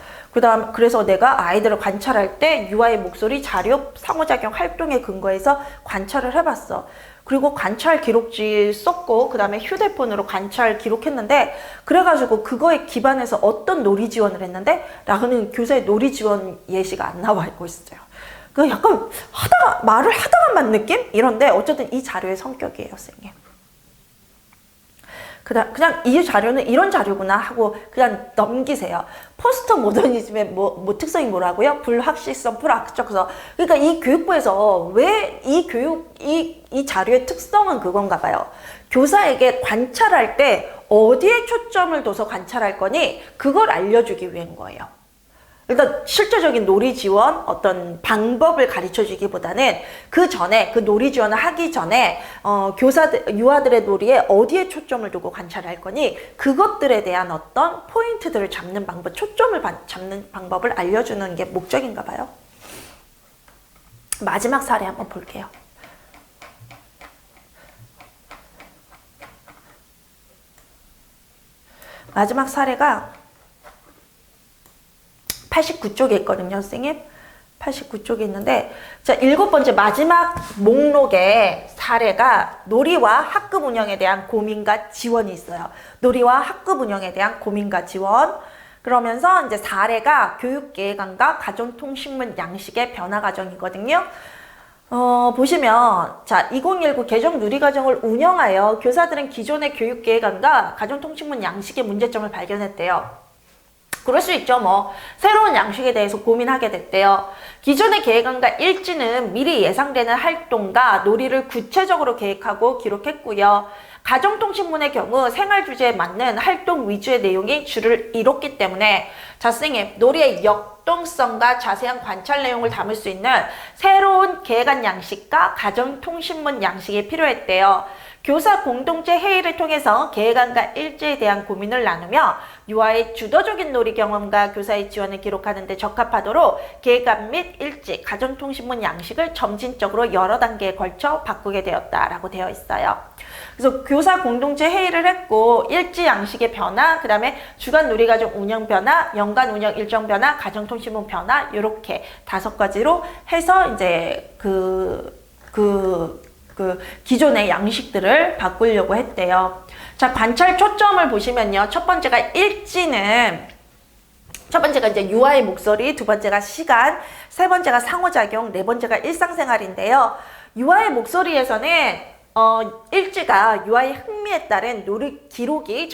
그래서 내가 아이들을 관찰할 때 유아의 목소리, 자료, 상호작용 활동에 근거해서 관찰을 해봤어. 그리고 관찰 기록지 썼고 그 다음에 휴대폰으로 관찰 기록했는데 그래가지고 그거에 기반해서 어떤 놀이 지원을 했는데 라는 교사의 놀이 지원 예시가 안 나와 있고 있어요. 그 약간 말을 하다가만 느낌? 이런데 어쨌든 이 자료의 성격이에요, 선생님. 그냥 이 자료는 이런 자료구나 하고 그냥 넘기세요. 포스트 모더니즘의 특성이 뭐라고요? 불확실성, 불확정성. 그러니까 이 교육부에서 왜 이 자료의 특성은 그건가 봐요. 교사에게 관찰할 때 어디에 초점을 둬서 관찰할 거니 그걸 알려주기 위한 거예요. 일단 실제적인 놀이 지원 어떤 방법을 가르쳐 주기보다는 그 전에 그 놀이 지원을 하기 전에 유아들의 놀이에 어디에 초점을 두고 관찰할 거니 그것들에 대한 어떤 포인트들을 잡는 방법, 초점을 잡는 방법을 알려주는 게 목적인가 봐요. 마지막 사례 한번 볼게요. 마지막 사례가 89쪽에 있거든요, 선생님. 89쪽에 있는데, 자, 7번째 마지막 목록에 사례가 놀이와 학급 운영에 대한 고민과 지원이 있어요. 놀이와 학급 운영에 대한 고민과 지원. 그러면서 이제 사례가 교육계획안과 가정통신문 양식의 변화 과정이거든요. 보시면, 자, 2019 개정 누리과정을 운영하여 교사들은 기존의 교육계획안과 가정통신문 양식의 문제점을 발견했대요. 그럴 수 있죠. 새로운 양식에 대해서 고민하게 됐대요. 기존의 계획안과 일지는 미리 예상되는 활동과 놀이를 구체적으로 계획하고 기록했고요. 가정통신문의 경우 생활 주제에 맞는 활동 위주의 내용이 주를 이뤘기 때문에 자, 선생님, 놀이의 역동성과 자세한 관찰 내용을 담을 수 있는 새로운 계획안 양식과 가정통신문 양식이 필요했대요. 교사 공동체 회의를 통해서 계획안과 일지에 대한 고민을 나누며 유아의 주도적인 놀이 경험과 교사의 지원을 기록하는 데 적합하도록 계획안 및 일지, 가정통신문 양식을 점진적으로 여러 단계에 걸쳐 바꾸게 되었다라고 되어 있어요. 그래서 교사 공동체 회의를 했고 일지 양식의 변화, 그 다음에 주간 놀이가정 운영 변화, 연간 운영 일정 변화, 가정통신문 변화 이렇게 5가지로 해서 이제 기존의 양식들을 바꾸려고 했대요. 자, 관찰 초점을 보시면요. 첫 번째가 일지는 첫 번째가 이제 유아의 목소리, 두 번째가 시간, 세 번째가 상호작용, 네 번째가 일상생활인데요. 유아의 목소리에서는 일지가 유아의 흥미에 따른 놀이 기록이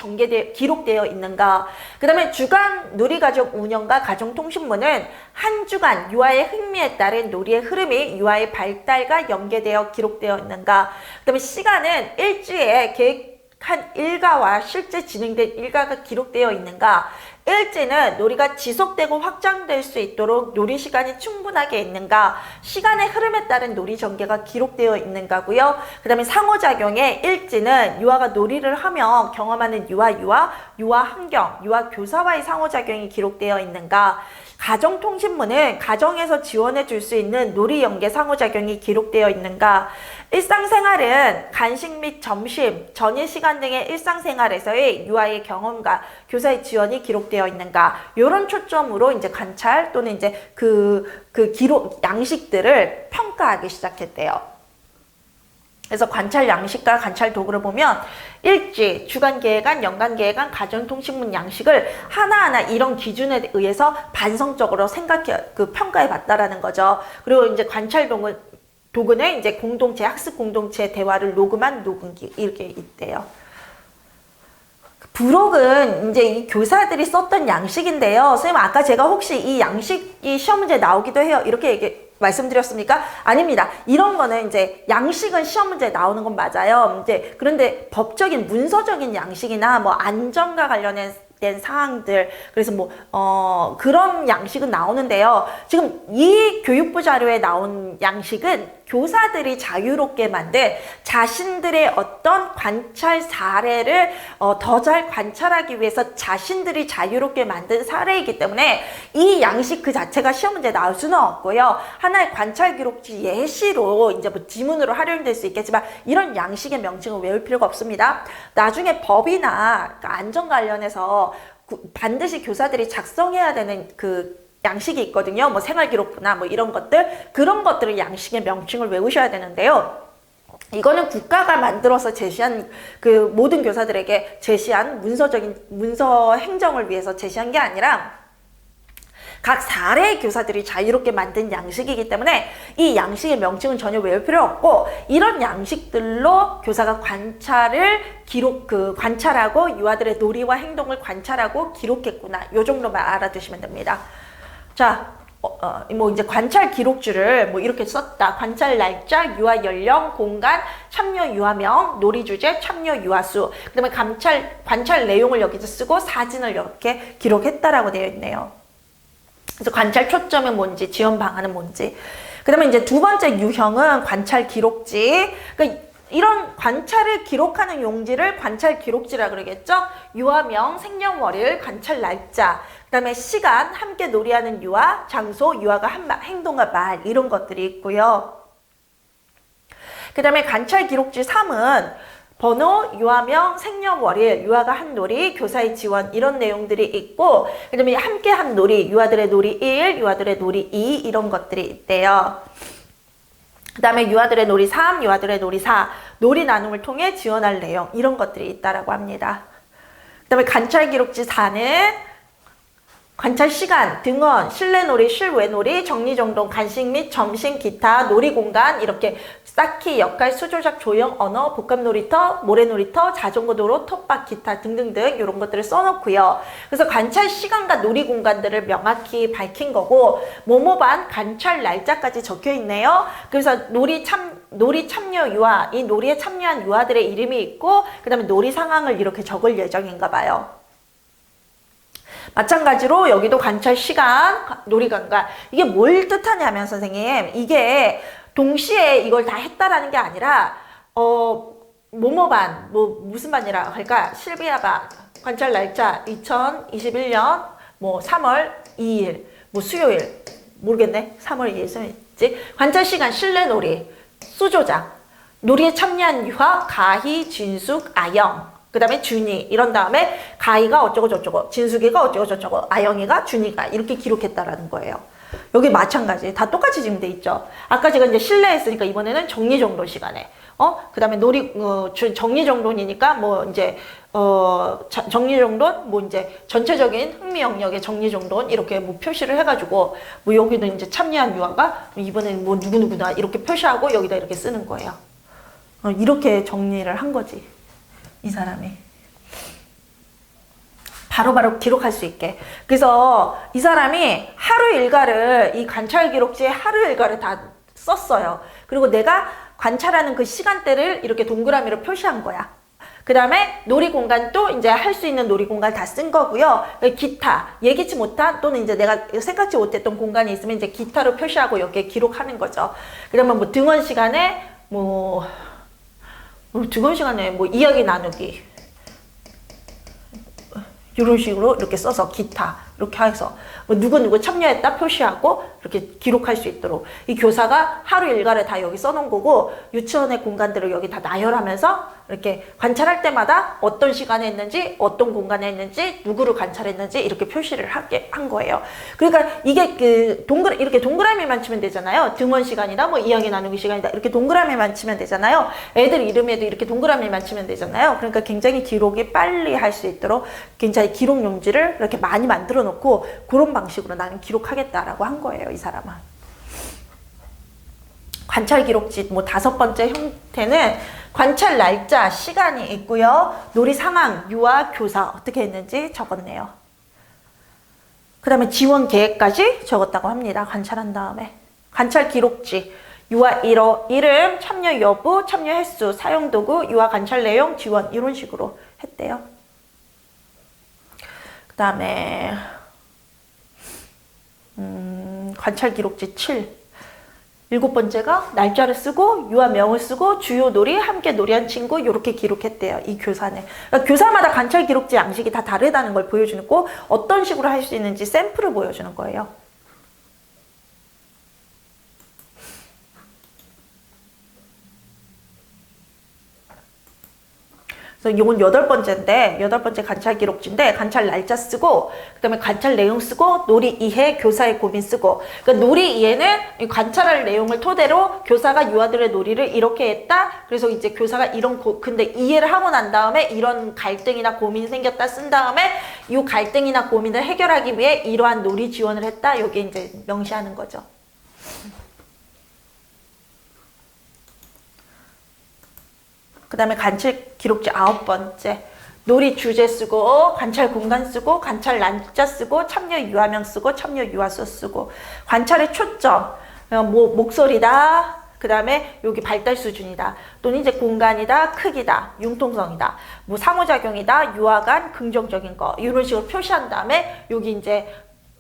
기록되어 있는가. 그 다음에 주간 놀이가정 운영과 가정통신문은 한 주간 유아의 흥미에 따른 놀이의 흐름이 유아의 발달과 연계되어 기록되어 있는가. 그 다음에 시간은 일지에 계획한 일과와 실제 진행된 일과가 기록되어 있는가. 일지는 놀이가 지속되고 확장될 수 있도록 놀이 시간이 충분하게 있는가, 시간의 흐름에 따른 놀이 전개가 기록되어 있는가고요. 그 다음에 상호작용의 일지는 유아가 놀이를 하며 경험하는 유아 환경, 유아 교사와의 상호작용이 기록되어 있는가. 가정통신문은 가정에서 지원해 줄 수 있는 놀이 연계 상호작용이 기록되어 있는가. 일상생활은 간식 및 점심, 전일 시간 등의 일상생활에서의 유아의 경험과 교사의 지원이 기록되어 있는가. 이런 초점으로 이제 관찰 또는 이제 그 기록 양식들을 평가하기 시작했대요. 그래서 관찰 양식과 관찰 도구를 보면 일지, 주간 계획안, 연간 계획안, 가정통신문 양식을 하나하나 이런 기준에 의해서 반성적으로 평가해 봤다라는 거죠. 그리고 이제 관찰 도구는 이제 학습 공동체 대화를 녹음한 녹음기 이렇게 있대요. 부록은 이제 이 교사들이 썼던 양식인데요. 선생님 아까 제가 혹시 이 양식이 시험 문제에 나오기도 해요. 이렇게 말씀드렸습니까? 아닙니다. 이런 거는 이제 양식은 시험 문제에 나오는 건 맞아요. 이제 그런데 법적인 문서적인 양식이나 뭐 안전과 관련된 사항들, 그래서 그런 양식은 나오는데요. 지금 이 교육부 자료에 나온 양식은 교사들이 자유롭게 만든 자신들의 어떤 관찰 사례를 더 잘 관찰하기 위해서 자신들이 자유롭게 만든 사례이기 때문에 이 양식 그 자체가 시험 문제에 나올 수는 없고요. 하나의 관찰 기록지 예시로 이제 뭐 지문으로 활용될 수 있겠지만 이런 양식의 명칭을 외울 필요가 없습니다. 나중에 법이나 안전 관련해서 반드시 교사들이 작성해야 되는 양식이 있거든요. 뭐 생활기록부나 뭐 이런 것들, 그런 것들을 양식의 명칭을 외우셔야 되는데요. 이거는 국가가 만들어서 제시한 모든 교사들에게 제시한 문서 행정을 위해서 제시한 게 아니라 각 사례의 교사들이 자유롭게 만든 양식이기 때문에 이 양식의 명칭은 전혀 외울 필요 없고 이런 양식들로 교사가 관찰하고 유아들의 놀이와 행동을 관찰하고 기록했구나. 요 정도만 알아두시면 됩니다. 자, 이제 관찰 기록주를 이렇게 썼다. 관찰 날짜, 유아 연령, 공간, 참여 유아명, 놀이 주제, 참여 유아수. 그 다음에 관찰 내용을 여기서 쓰고 사진을 이렇게 기록했다라고 되어 있네요. 그래서 관찰 초점이 뭔지, 지원 방안은 뭔지. 그 다음에 이제 두 번째 유형은 관찰 기록지. 그러니까 이런 관찰을 기록하는 용지를 관찰 기록지라 그러겠죠? 유아명, 생년월일, 관찰 날짜, 그 다음에 시간, 함께 놀이하는 유아, 장소, 유아가 한 행동과 말 이런 것들이 있고요. 그 다음에 관찰 기록지 3은 번호, 유아명, 생년월일, 유아가 한 놀이, 교사의 지원 이런 내용들이 있고 그 다음에 함께 한 놀이, 유아들의 놀이 1, 유아들의 놀이 2 이런 것들이 있대요. 그 다음에 유아들의 놀이 3, 유아들의 놀이 4, 놀이 나눔을 통해 지원할 내용 이런 것들이 있다라고 합니다. 그 다음에 관찰 기록지 4는 관찰 시간, 등원, 실내놀이, 실외놀이, 정리정돈, 간식 및 점심, 기타, 놀이공간 이렇게 쌓기, 역할, 수조작, 조형, 언어, 복합놀이터, 모래놀이터, 자전거도로, 텃밭, 기타 등등등 이런 것들을 써놓고요. 그래서 관찰 시간과 놀이공간들을 명확히 밝힌 거고 모모반 관찰 날짜까지 적혀있네요. 그래서 놀이 참여 유아, 이 놀이에 참여한 유아들의 이름이 있고 그 다음에 놀이 상황을 이렇게 적을 예정인가 봐요. 마찬가지로 여기도 관찰 시간, 놀이공간 이게 뭘 뜻하냐면 선생님 이게 동시에 이걸 다 했다라는 게 아니라 뭐뭐반, 뭐 무슨 반이라 할까? 실비아가 관찰 날짜 2021년 뭐 3월 2일, 뭐 수요일, 모르겠네. 3월 2일이지. 관찰 시간 실내 놀이, 수조장, 놀이에 참여한 유아, 가희, 진숙, 아영. 그 다음에 준이. 이런 다음에 가희가 어쩌고 저쩌고, 진숙이가 어쩌고 저쩌고, 아영이가, 준이가 이렇게 기록했다라는 거예요. 여기 마찬가지. 다 똑같이 지금 돼 있죠. 아까 제가 이제 실내에 했으니까 이번에는 정리정돈 시간에. 그 다음에 정리정돈이니까 뭐 이제, 정리정돈, 뭐 이제 전체적인 흥미 영역의 정리정돈 이렇게 뭐 표시를 해가지고 뭐 여기는 이제 참여한 유아가 이번엔 뭐 누구누구다 이렇게 표시하고 여기다 이렇게 쓰는 거예요. 이렇게 정리를 한 거지. 이 사람이. 바로바로 기록할 수 있게. 그래서 이 사람이 하루 일과를, 이 관찰 기록지에 하루 일과를 다 썼어요. 그리고 내가 관찰하는 그 시간대를 이렇게 동그라미로 표시한 거야. 그 다음에 놀이공간도 이제 할 수 있는 놀이공간 다 쓴 거고요. 기타, 예기치 못한 또는 이제 내가 생각지 못했던 공간이 있으면 이제 기타로 표시하고 여기에 기록하는 거죠. 그러면 뭐 등원 시간에 등원 시간에 뭐 이야기 나누기. 이런 식으로 이렇게 써서 기타 이렇게 해서 뭐 누구 참여했다 표시하고 이렇게 기록할 수 있도록 이 교사가 하루 일과를 다 여기 써놓은 거고 유치원의 공간들을 여기 다 나열하면서 이렇게 관찰할 때마다 어떤 시간에 했는지 어떤 공간에 했는지 누구를 관찰했는지 이렇게 표시를 하게 한 거예요. 그러니까 이게 이렇게 동그라미만 치면 되잖아요. 등원 시간이다 뭐 이야기 나누기 시간이다 이렇게 동그라미만 치면 되잖아요. 애들 이름에도 이렇게 동그라미만 치면 되잖아요. 그러니까 굉장히 기록이 빨리 할 수 있도록 굉장히 기록 용지를 이렇게 많이 만들어 놓고 그런 방식으로 나는 기록하겠다라고 한 거예요. 이 사람은. 관찰 기록지 뭐 5번째 형태는 관찰 날짜, 시간이 있고요. 놀이 상황, 유아, 교사 어떻게 했는지 적었네요. 그 다음에 지원 계획까지 적었다고 합니다. 관찰한 다음에. 관찰 기록지, 유아 이름, 참여 여부, 참여 횟수, 사용 도구, 유아 관찰 내용, 지원 이런 식으로 했대요. 그 다음에 관찰 기록지 7. 7번째가 날짜를 쓰고 유아명을 쓰고 주요 놀이, 함께 놀이한 친구 이렇게 기록했대요. 이 교사는. 그러니까 교사마다 관찰 기록지 양식이 다 다르다는 걸 보여주는 거 어떤 식으로 할 수 있는지 샘플을 보여주는 거예요. 그래서 이건 8번째인데 8번째 관찰 기록지인데 관찰 날짜 쓰고 그 다음에 관찰 내용 쓰고 놀이 이해 교사의 고민 쓰고 그러니까 놀이 이해는 관찰할 내용을 토대로 교사가 유아들의 놀이를 이렇게 했다 그래서 이제 교사가 근데 이해를 하고 난 다음에 이런 갈등이나 고민이 생겼다 쓴 다음에 이 갈등이나 고민을 해결하기 위해 이러한 놀이 지원을 했다 여기 이제 명시하는 거죠. 그 다음에 관찰 기록지 9번째 놀이 주제 쓰고 관찰 공간 쓰고 관찰 날짜 쓰고 참여 유아명 쓰고 참여 유아수 쓰고 관찰의 초점 뭐 목소리다 그 다음에 여기 발달 수준이다 또는 이제 공간이다 크기다 융통성이다 뭐 상호작용이다 유아간 긍정적인 거 이런 식으로 표시한 다음에 여기 이제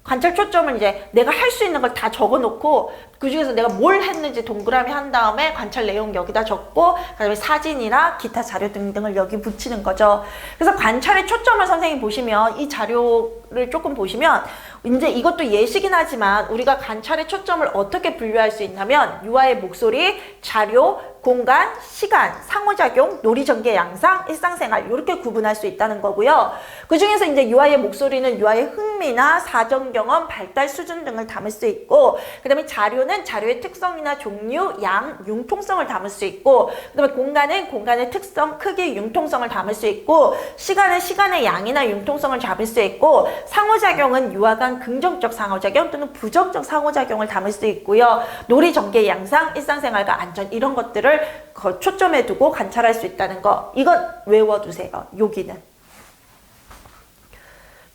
관찰 초점을 이제 내가 할 수 있는 걸 다 적어 놓고 그 중에서 내가 뭘 했는지 동그라미 한 다음에 관찰 내용 여기다 적고 그다음에 사진이나 기타 자료 등등을 여기 붙이는 거죠. 그래서 관찰의 초점을 선생님 보시면 이 자료를 조금 보시면 이제 이것도 예시긴 하지만 우리가 관찰의 초점을 어떻게 분류할 수 있냐면 유아의 목소리, 자료, 공간, 시간, 상호작용, 놀이전개 양상, 일상생활 이렇게 구분할 수 있다는 거고요. 그 중에서 이제 유아의 목소리는 유아의 흥미나 사전경험, 발달 수준 등을 담을 수 있고 그 다음에 자료는 자료의 특성이나 종류, 양, 융통성을 담을 수 있고 그 다음에 공간은 공간의 특성, 크기, 융통성을 담을 수 있고 시간은 시간의 양이나 융통성을 잡을 수 있고 상호작용은 유아 간 긍정적 상호작용 또는 부정적 상호작용을 담을 수 있고요. 놀이전개 양상, 일상생활과 안전 이런 것들을 초점에 두고 관찰할 수 있다는 거 이건 외워두세요. 여기는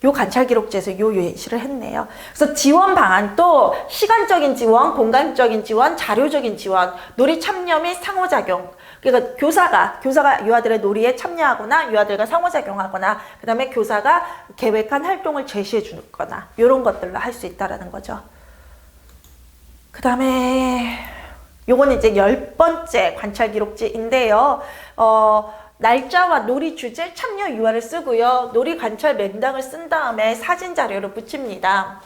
요 관찰 기록지에서 요 예시를 했네요. 그래서 지원 방안도 시간적인 지원, 공간적인 지원, 자료적인 지원, 놀이 참여 및 상호작용. 그러니까 교사가 유아들의 놀이에 참여하거나 유아들과 상호작용하거나 그 다음에 교사가 계획한 활동을 제시해 주거나 이런 것들로 할 수 있다는 거죠. 그 다음에 요거는 이제 10번째 관찰 기록지인데요. 날짜와 놀이 주제, 참여 UR을 쓰고요. 놀이 관찰 맥락을 쓴 다음에 사진 자료를 붙입니다.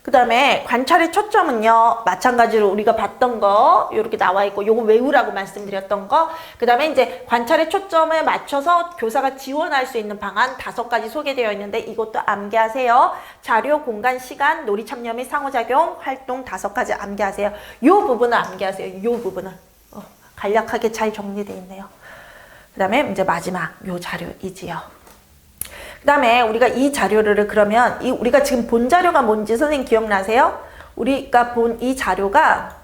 그 다음에 관찰의 초점은요, 마찬가지로 우리가 봤던 거 이렇게 나와 있고, 요거 외우라고 말씀드렸던 거, 그 다음에 이제 관찰의 초점에 맞춰서 교사가 지원할 수 있는 방안 5가지 소개되어 있는데, 이것도 암기하세요. 자료, 공간, 시간, 놀이 참여 및 상호작용, 활동 5가지 암기하세요. 요 부분은 암기하세요. 요 부분은 간략하게 잘 정리되어 있네요. 그 다음에 이제 마지막 요 자료이지요. 그 다음에 우리가 이 자료를 그러면 우리가 지금 본 자료가 뭔지 선생님 기억나세요? 우리가 본 이 자료가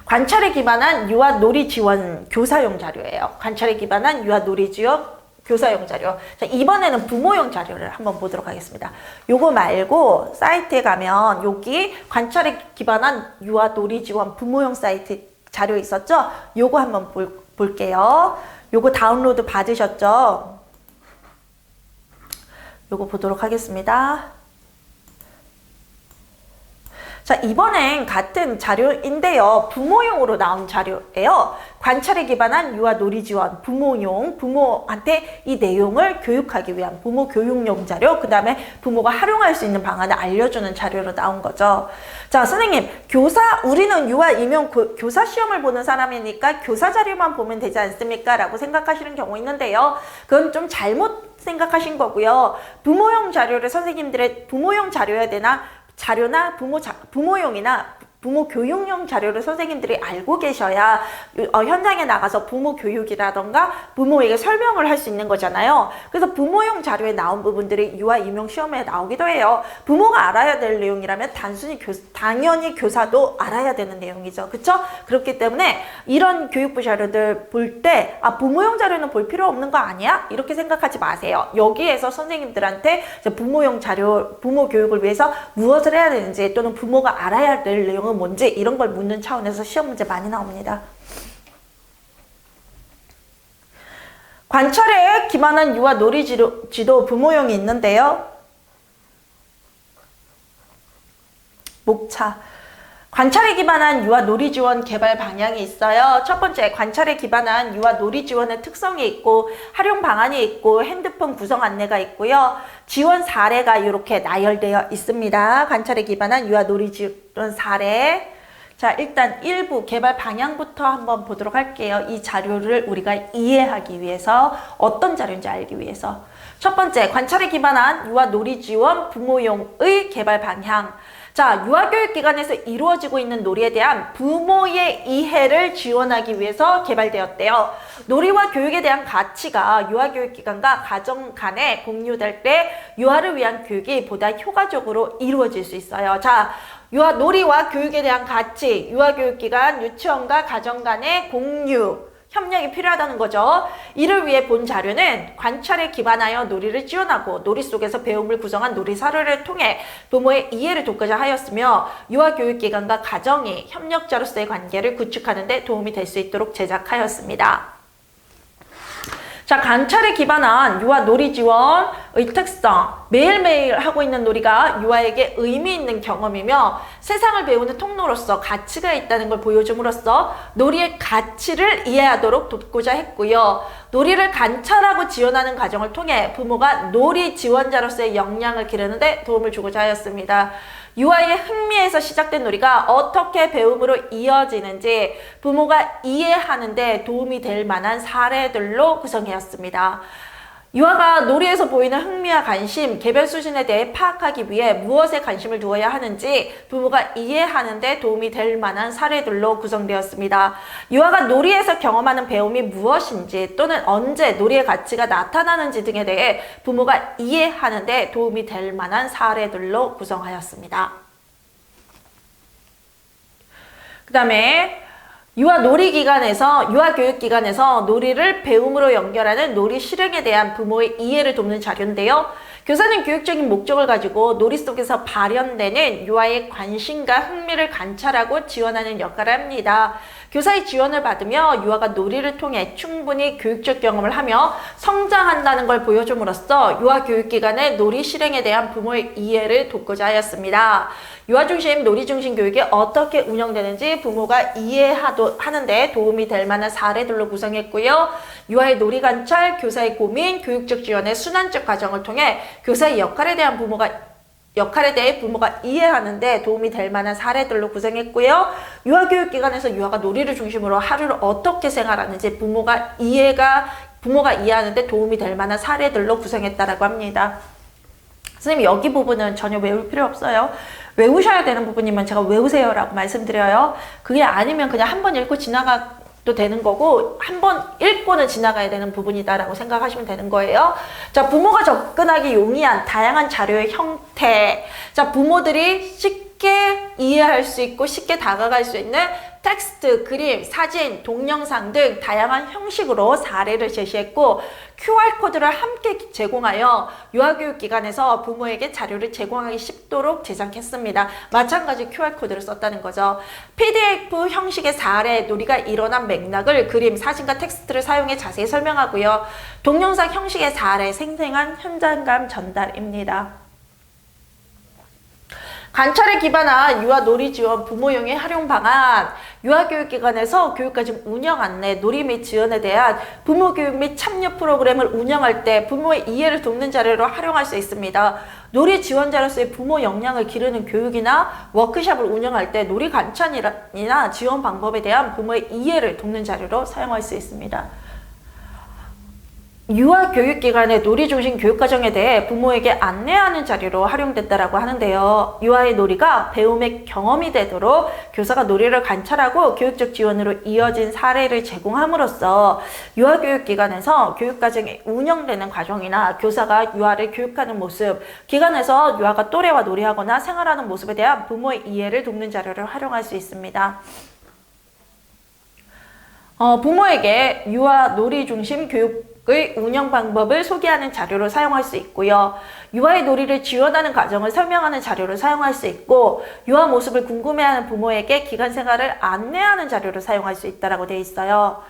관찰에 기반한 유아 놀이 지원 교사용 자료예요. 관찰에 기반한 유아 놀이 지원 교사용 자료. 자, 이번에는 부모용 자료를 한번 보도록 하겠습니다. 요거 말고 사이트에 가면 여기 관찰에 기반한 유아 놀이 지원 부모용 사이트 자료 있었죠? 요거 한번 볼게요. 요거 다운로드 받으셨죠? 요거 보도록 하겠습니다. 자, 이번엔 같은 자료인데요. 부모용으로 나온 자료예요. 관찰에 기반한 유아 놀이 지원, 부모용, 부모한테 이 내용을 교육하기 위한 부모 교육용 자료, 그 다음에 부모가 활용할 수 있는 방안을 알려주는 자료로 나온 거죠. 자, 선생님, 우리는 유아 임용 교사 시험을 보는 사람이니까 교사 자료만 보면 되지 않습니까? 라고 생각하시는 경우 있는데요. 그건 좀 잘못 생각하신 거고요. 부모용 자료를 선생님들의 부모용 자료여야 되나? 자료나 부모용이나 부모 교육용 자료를 선생님들이 알고 계셔야 현장에 나가서 부모 교육이라던가 부모에게 설명을 할 수 있는 거잖아요. 그래서 부모용 자료에 나온 부분들이 유아 임용 시험에 나오기도 해요. 부모가 알아야 될 내용이라면 당연히 교사도 알아야 되는 내용이죠. 그쵸? 그렇기 때문에 이런 교육부 자료들 볼 때 부모용 자료는 볼 필요 없는 거 아니야? 이렇게 생각하지 마세요. 여기에서 선생님들한테 부모용 자료, 부모 교육을 위해서 무엇을 해야 되는지 또는 부모가 알아야 될 내용은 뭔지 이런 걸 묻는 차원에서 시험 문제 많이 나옵니다. 관찰에 기반한 유아 놀이 지도 부모용이 있는데요. 목차. 관찰에 기반한 유아 놀이 지원 개발 방향이 있어요. 첫 번째, 관찰에 기반한 유아 놀이 지원의 특성이 있고 활용 방안이 있고 핸드폰 구성 안내가 있고요. 지원 사례가 이렇게 나열되어 있습니다. 관찰에 기반한 유아 놀이 지원 사례. 자, 일단 1부 개발 방향부터 한번 보도록 할게요. 이 자료를 우리가 이해하기 위해서, 어떤 자료인지 알기 위해서. 첫 번째, 관찰에 기반한 유아 놀이 지원 부모용의 개발 방향. 자, 유아교육기관에서 이루어지고 있는 놀이에 대한 부모의 이해를 지원하기 위해서 개발되었대요. 놀이와 교육에 대한 가치가 유아교육기관과 가정 간에 공유될 때 유아를 위한 교육이 보다 효과적으로 이루어질 수 있어요. 자, 놀이와 교육에 대한 가치, 유아교육기관, 유치원과 가정 간의 공유, 협력이 필요하다는 거죠. 이를 위해 본 자료는 관찰에 기반하여 놀이를 지원하고 놀이 속에서 배움을 구성한 놀이 사료를 통해 부모의 이해를 돕고자 하였으며 유아교육기관과 가정이 협력자로서의 관계를 구축하는 데 도움이 될 수 있도록 제작하였습니다. 자, 관찰에 기반한 유아 놀이 지원의 특성. 매일매일 하고 있는 놀이가 유아에게 의미 있는 경험이며 세상을 배우는 통로로서 가치가 있다는 걸 보여줌으로써 놀이의 가치를 이해하도록 돕고자 했고요. 놀이를 관찰하고 지원하는 과정을 통해 부모가 놀이 지원자로서의 역량을 기르는 데 도움을 주고자 하였습니다. 유아의 흥미에서 시작된 놀이가 어떻게 배움으로 이어지는지 부모가 이해하는 데 도움이 될 만한 사례들로 구성하였습니다. 유아가 놀이에서 보이는 흥미와 관심, 개별 수준에 대해 파악하기 위해 무엇에 관심을 두어야 하는지 부모가 이해하는 데 도움이 될 만한 사례들로 구성되었습니다. 유아가 놀이에서 경험하는 배움이 무엇인지 또는 언제 놀이의 가치가 나타나는지 등에 대해 부모가 이해하는 데 도움이 될 만한 사례들로 구성하였습니다. 그 다음에 유아교육기관에서 놀이를 배움으로 연결하는 놀이 실행에 대한 부모의 이해를 돕는 자료인데요. 교사는 교육적인 목적을 가지고 놀이 속에서 발현되는 유아의 관심과 흥미를 관찰하고 지원하는 역할을 합니다. 교사의 지원을 받으며 유아가 놀이를 통해 충분히 교육적 경험을 하며 성장한다는 걸 보여줌으로써 유아 교육기관의 놀이 실행에 대한 부모의 이해를 돕고자 하였습니다. 유아 중심, 놀이 중심 교육이 어떻게 운영되는지 부모가 이해하는데 도움이 될 만한 사례들로 구성했고요. 유아의 놀이 관찰, 교사의 고민, 교육적 지원의 순환적 과정을 통해 교사의 역할에 대해 부모가 이해하는데 도움이 될 만한 사례들로 구성했고요. 유아교육기관에서 유아가 놀이를 중심으로 하루를 어떻게 생활하는지 부모가 이해하는데 도움이 될 만한 사례들로 구성했다라고 합니다. 선생님, 여기 부분은 전혀 외울 필요 없어요. 외우셔야 되는 부분이면 제가 외우세요 라고 말씀드려요. 그게 아니면 그냥 한번 읽고 지나가도 되는 거고, 한번 읽고는 지나가야 되는 부분이다라고 생각하시면 되는 거예요. 자, 부모가 접근하기 용이한 다양한 자료의 형태. 자, 부모들이 쉽게 이해할 수 있고 쉽게 다가갈 수 있는 텍스트, 그림, 사진, 동영상 등 다양한 형식으로 사례를 제시했고, QR코드를 함께 제공하여 유아교육기관에서 부모에게 자료를 제공하기 쉽도록 제작했습니다. 마찬가지 QR코드를 썼다는 거죠. PDF 형식의 사례, 놀이가 일어난 맥락을 그림, 사진과 텍스트를 사용해 자세히 설명하고요. 동영상 형식의 사례, 생생한 현장감 전달입니다. 관찰에 기반한 유아 놀이 지원 부모용의 활용 방안, 유아교육기관에서 교육과정 운영 안내, 놀이 및 지원에 대한 부모 교육 및 참여 프로그램을 운영할 때 부모의 이해를 돕는 자료로 활용할 수 있습니다. 놀이 지원자로서의 부모 역량을 기르는 교육이나 워크숍을 운영할 때 놀이 관찰이나 지원 방법에 대한 부모의 이해를 돕는 자료로 사용할 수 있습니다. 유아교육기관의 놀이중심 교육과정에 대해 부모에게 안내하는 자료로 활용됐다라고 하는데요. 유아의 놀이가 배움의 경험이 되도록 교사가 놀이를 관찰하고 교육적 지원으로 이어진 사례를 제공함으로써 유아교육기관에서 교육과정이 운영되는 과정이나 교사가 유아를 교육하는 모습, 기관에서 유아가 또래와 놀이하거나 생활하는 모습에 대한 부모의 이해를 돕는 자료를 활용할 수 있습니다. 부모에게 유아 놀이 중심 교육의 운영 방법을 소개하는 자료로 사용할 수 있고요. 유아의 놀이를 지원하는 과정을 설명하는 자료로 사용할 수 있고, 유아 모습을 궁금해하는 부모에게 기관 생활을 안내하는 자료로 사용할 수 있다고 되어 있어요.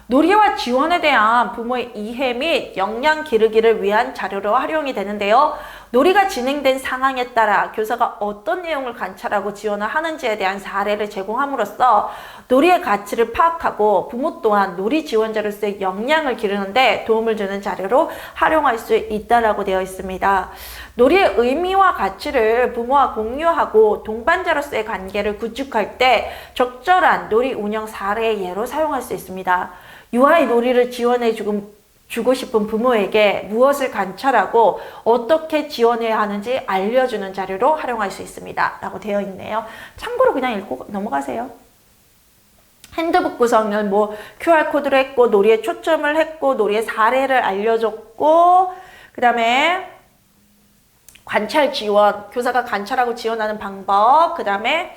놀이와 지원에 대한 부모의 이해 및 역량 기르기를 위한 자료로 활용이 되는데요. 놀이가 진행된 상황에 따라 교사가 어떤 내용을 관찰하고 지원을 하는지에 대한 사례를 제공함으로써 놀이의 가치를 파악하고 부모 또한 놀이 지원자로서의 역량을 기르는데 도움을 주는 자료로 활용할 수 있다고 되어 있습니다. 놀이의 의미와 가치를 부모와 공유하고 동반자로서의 관계를 구축할 때 적절한 놀이 운영 사례의 예로 사용할 수 있습니다. 유아의 놀이를 지원해 주고 싶은 부모에게 무엇을 관찰하고 어떻게 지원해야 하는지 알려주는 자료로 활용할 수 있습니다. 라고 되어 있네요. 참고로 그냥 읽고 넘어가세요. 핸드북 구성을 QR코드로 했고, 놀이에 초점을 했고, 놀이의 사례를 알려줬고, 그 다음에 관찰 지원, 교사가 관찰하고 지원하는 방법, 그 다음에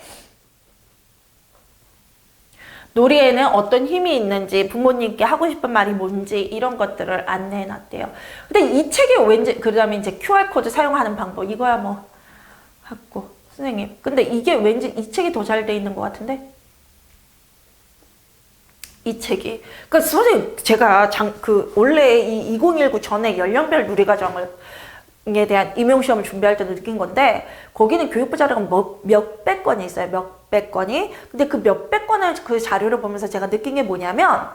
놀이에는 어떤 힘이 있는지, 부모님께 하고 싶은 말이 뭔지 이런 것들을 안내해 놨대요. 근데 이 책이 왠지, 그 다음에 이제 QR코드 사용하는 방법, 이거야 하고 선생님. 근데 이게 왠지 이 책이 더 잘 돼 있는 것 같은데? 이 책이. 그러니까 선생님, 제가 원래 이 2019 전에 연령별 놀이과정에 대한 임용시험을 준비할 때도 느낀 건데, 거기는 교육부 자료가 몇백 건이 있어요. 몇백 건이. 근데 그 몇백 건의 그 자료를 보면서 제가 느낀 게 뭐냐면,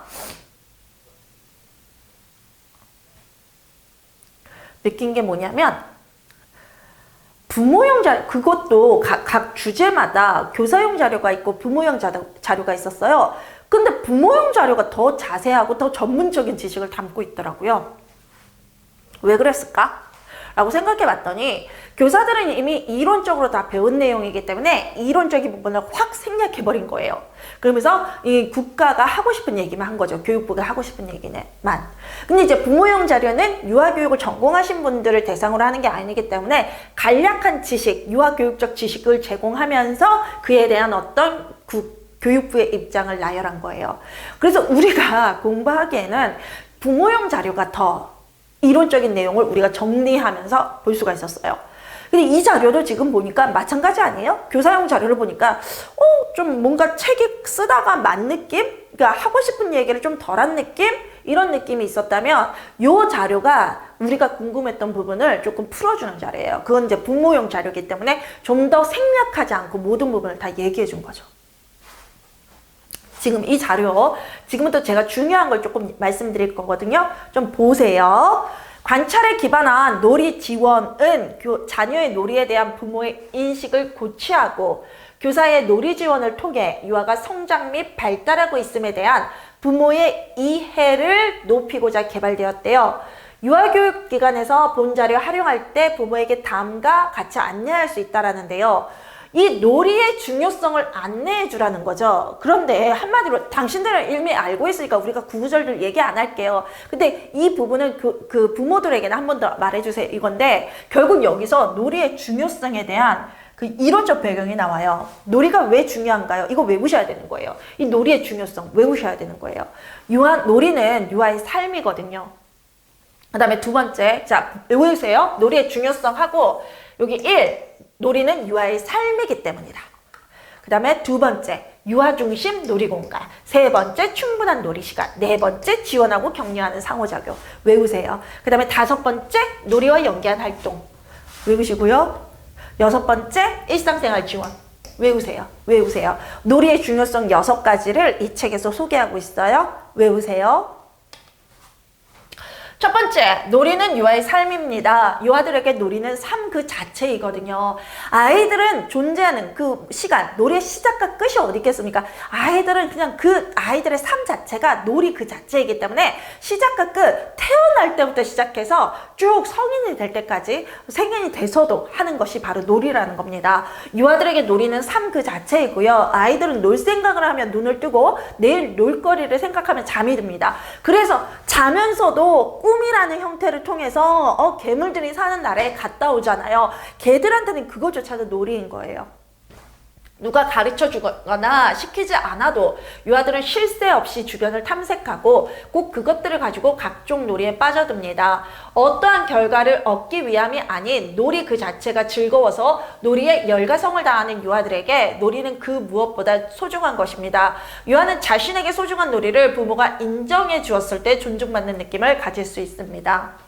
부모용 자료, 그것도 각 주제마다 교사용 자료가 있고 부모용 자료가 있었어요. 근데 부모용 자료가 더 자세하고 더 전문적인 지식을 담고 있더라고요. 왜 그랬을까? 라고 생각해 봤더니, 교사들은 이미 이론적으로 다 배운 내용이기 때문에 이론적인 부분을 확 생략해 버린 거예요. 그러면서 이 국가가 하고 싶은 얘기만 한 거죠. 교육부가 하고 싶은 얘기만. 근데 이제 부모용 자료는 유아교육을 전공하신 분들을 대상으로 하는 게 아니기 때문에 간략한 지식, 유아교육적 지식을 제공하면서 그에 대한 어떤 교육부의 입장을 나열한 거예요. 그래서 우리가 공부하기에는 부모용 자료가 더 이론적인 내용을 우리가 정리하면서 볼 수가 있었어요. 근데 이 자료도 지금 보니까 마찬가지 아니에요? 교사용 자료를 보니까 좀 뭔가 책이 쓰다가 만 느낌? 그러니까 하고 싶은 얘기를 좀 덜한 느낌? 이런 느낌이 있었다면 이 자료가 우리가 궁금했던 부분을 조금 풀어주는 자료예요. 그건 이제 부모용 자료이기 때문에 좀 더 생략하지 않고 모든 부분을 다 얘기해 준 거죠. 지금 이 자료, 지금부터 제가 중요한 걸 조금 말씀드릴 거거든요. 좀 보세요. 관찰에 기반한 놀이 지원은 자녀의 놀이에 대한 부모의 인식을 고취하고 교사의 놀이 지원을 통해 유아가 성장 및 발달하고 있음에 대한 부모의 이해를 높이고자 개발되었대요. 유아교육기관에서 본 자료 활용할 때 부모에게 다음과 같이 안내할 수 있다라는데요. 이 놀이의 중요성을 안내해 주라는 거죠. 그런데 한마디로 당신들은 이미 알고 있으니까 우리가 구구절절 얘기 안 할게요. 근데 이 부분은 그 부모들에게는 한 번 더 말해주세요. 이건데 결국 여기서 놀이의 중요성에 대한 그 이론적 배경이 나와요. 놀이가 왜 중요한가요? 이거 외우셔야 되는 거예요. 이 놀이의 중요성 외우셔야 되는 거예요. 놀이는 유아의 삶이거든요. 그 다음에 두 번째, 자, 외우세요. 놀이의 중요성 하고 여기 1. 놀이는 유아의 삶이기 때문이다. 그 다음에 두 번째, 유아 중심 놀이공간. 세 번째, 충분한 놀이시간. 네 번째, 지원하고 격려하는 상호작용. 외우세요. 그 다음에 다섯 번째, 놀이와 연계한 활동. 외우시고요. 여섯 번째, 일상생활 지원. 외우세요. 외우세요. 놀이의 중요성 6가지를 이 책에서 소개하고 있어요. 외우세요. 첫 번째, 놀이는 유아의 삶입니다. 유아들에게 놀이는 삶 그 자체이거든요. 아이들은 존재하는 그 시간, 놀이의 시작과 끝이 어디 있겠습니까? 아이들은 그냥 그 아이들의 삶 자체가 놀이 그 자체이기 때문에 시작과 끝, 태어날 때부터 시작해서 쭉 성인이 될 때까지 생년이 돼서도 하는 것이 바로 놀이라는 겁니다. 유아들에게 놀이는 삶 그 자체이고요. 아이들은 놀 생각을 하면 눈을 뜨고 내일 놀거리를 생각하면 잠이 듭니다. 그래서 자면서도 꿈이라는 형태를 통해서 괴물들이 사는 나라에 갔다 오잖아요. 걔들한테는 그것조차도 놀이인 거예요. 누가 가르쳐 주거나 시키지 않아도 유아들은 쉴 새 없이 주변을 탐색하고 꼭 그것들을 가지고 각종 놀이에 빠져듭니다. 어떠한 결과를 얻기 위함이 아닌 놀이 그 자체가 즐거워서 놀이에 열과성을 다하는 유아들에게 놀이는 그 무엇보다 소중한 것입니다. 유아는 자신에게 소중한 놀이를 부모가 인정해 주었을 때 존중받는 느낌을 가질 수 있습니다.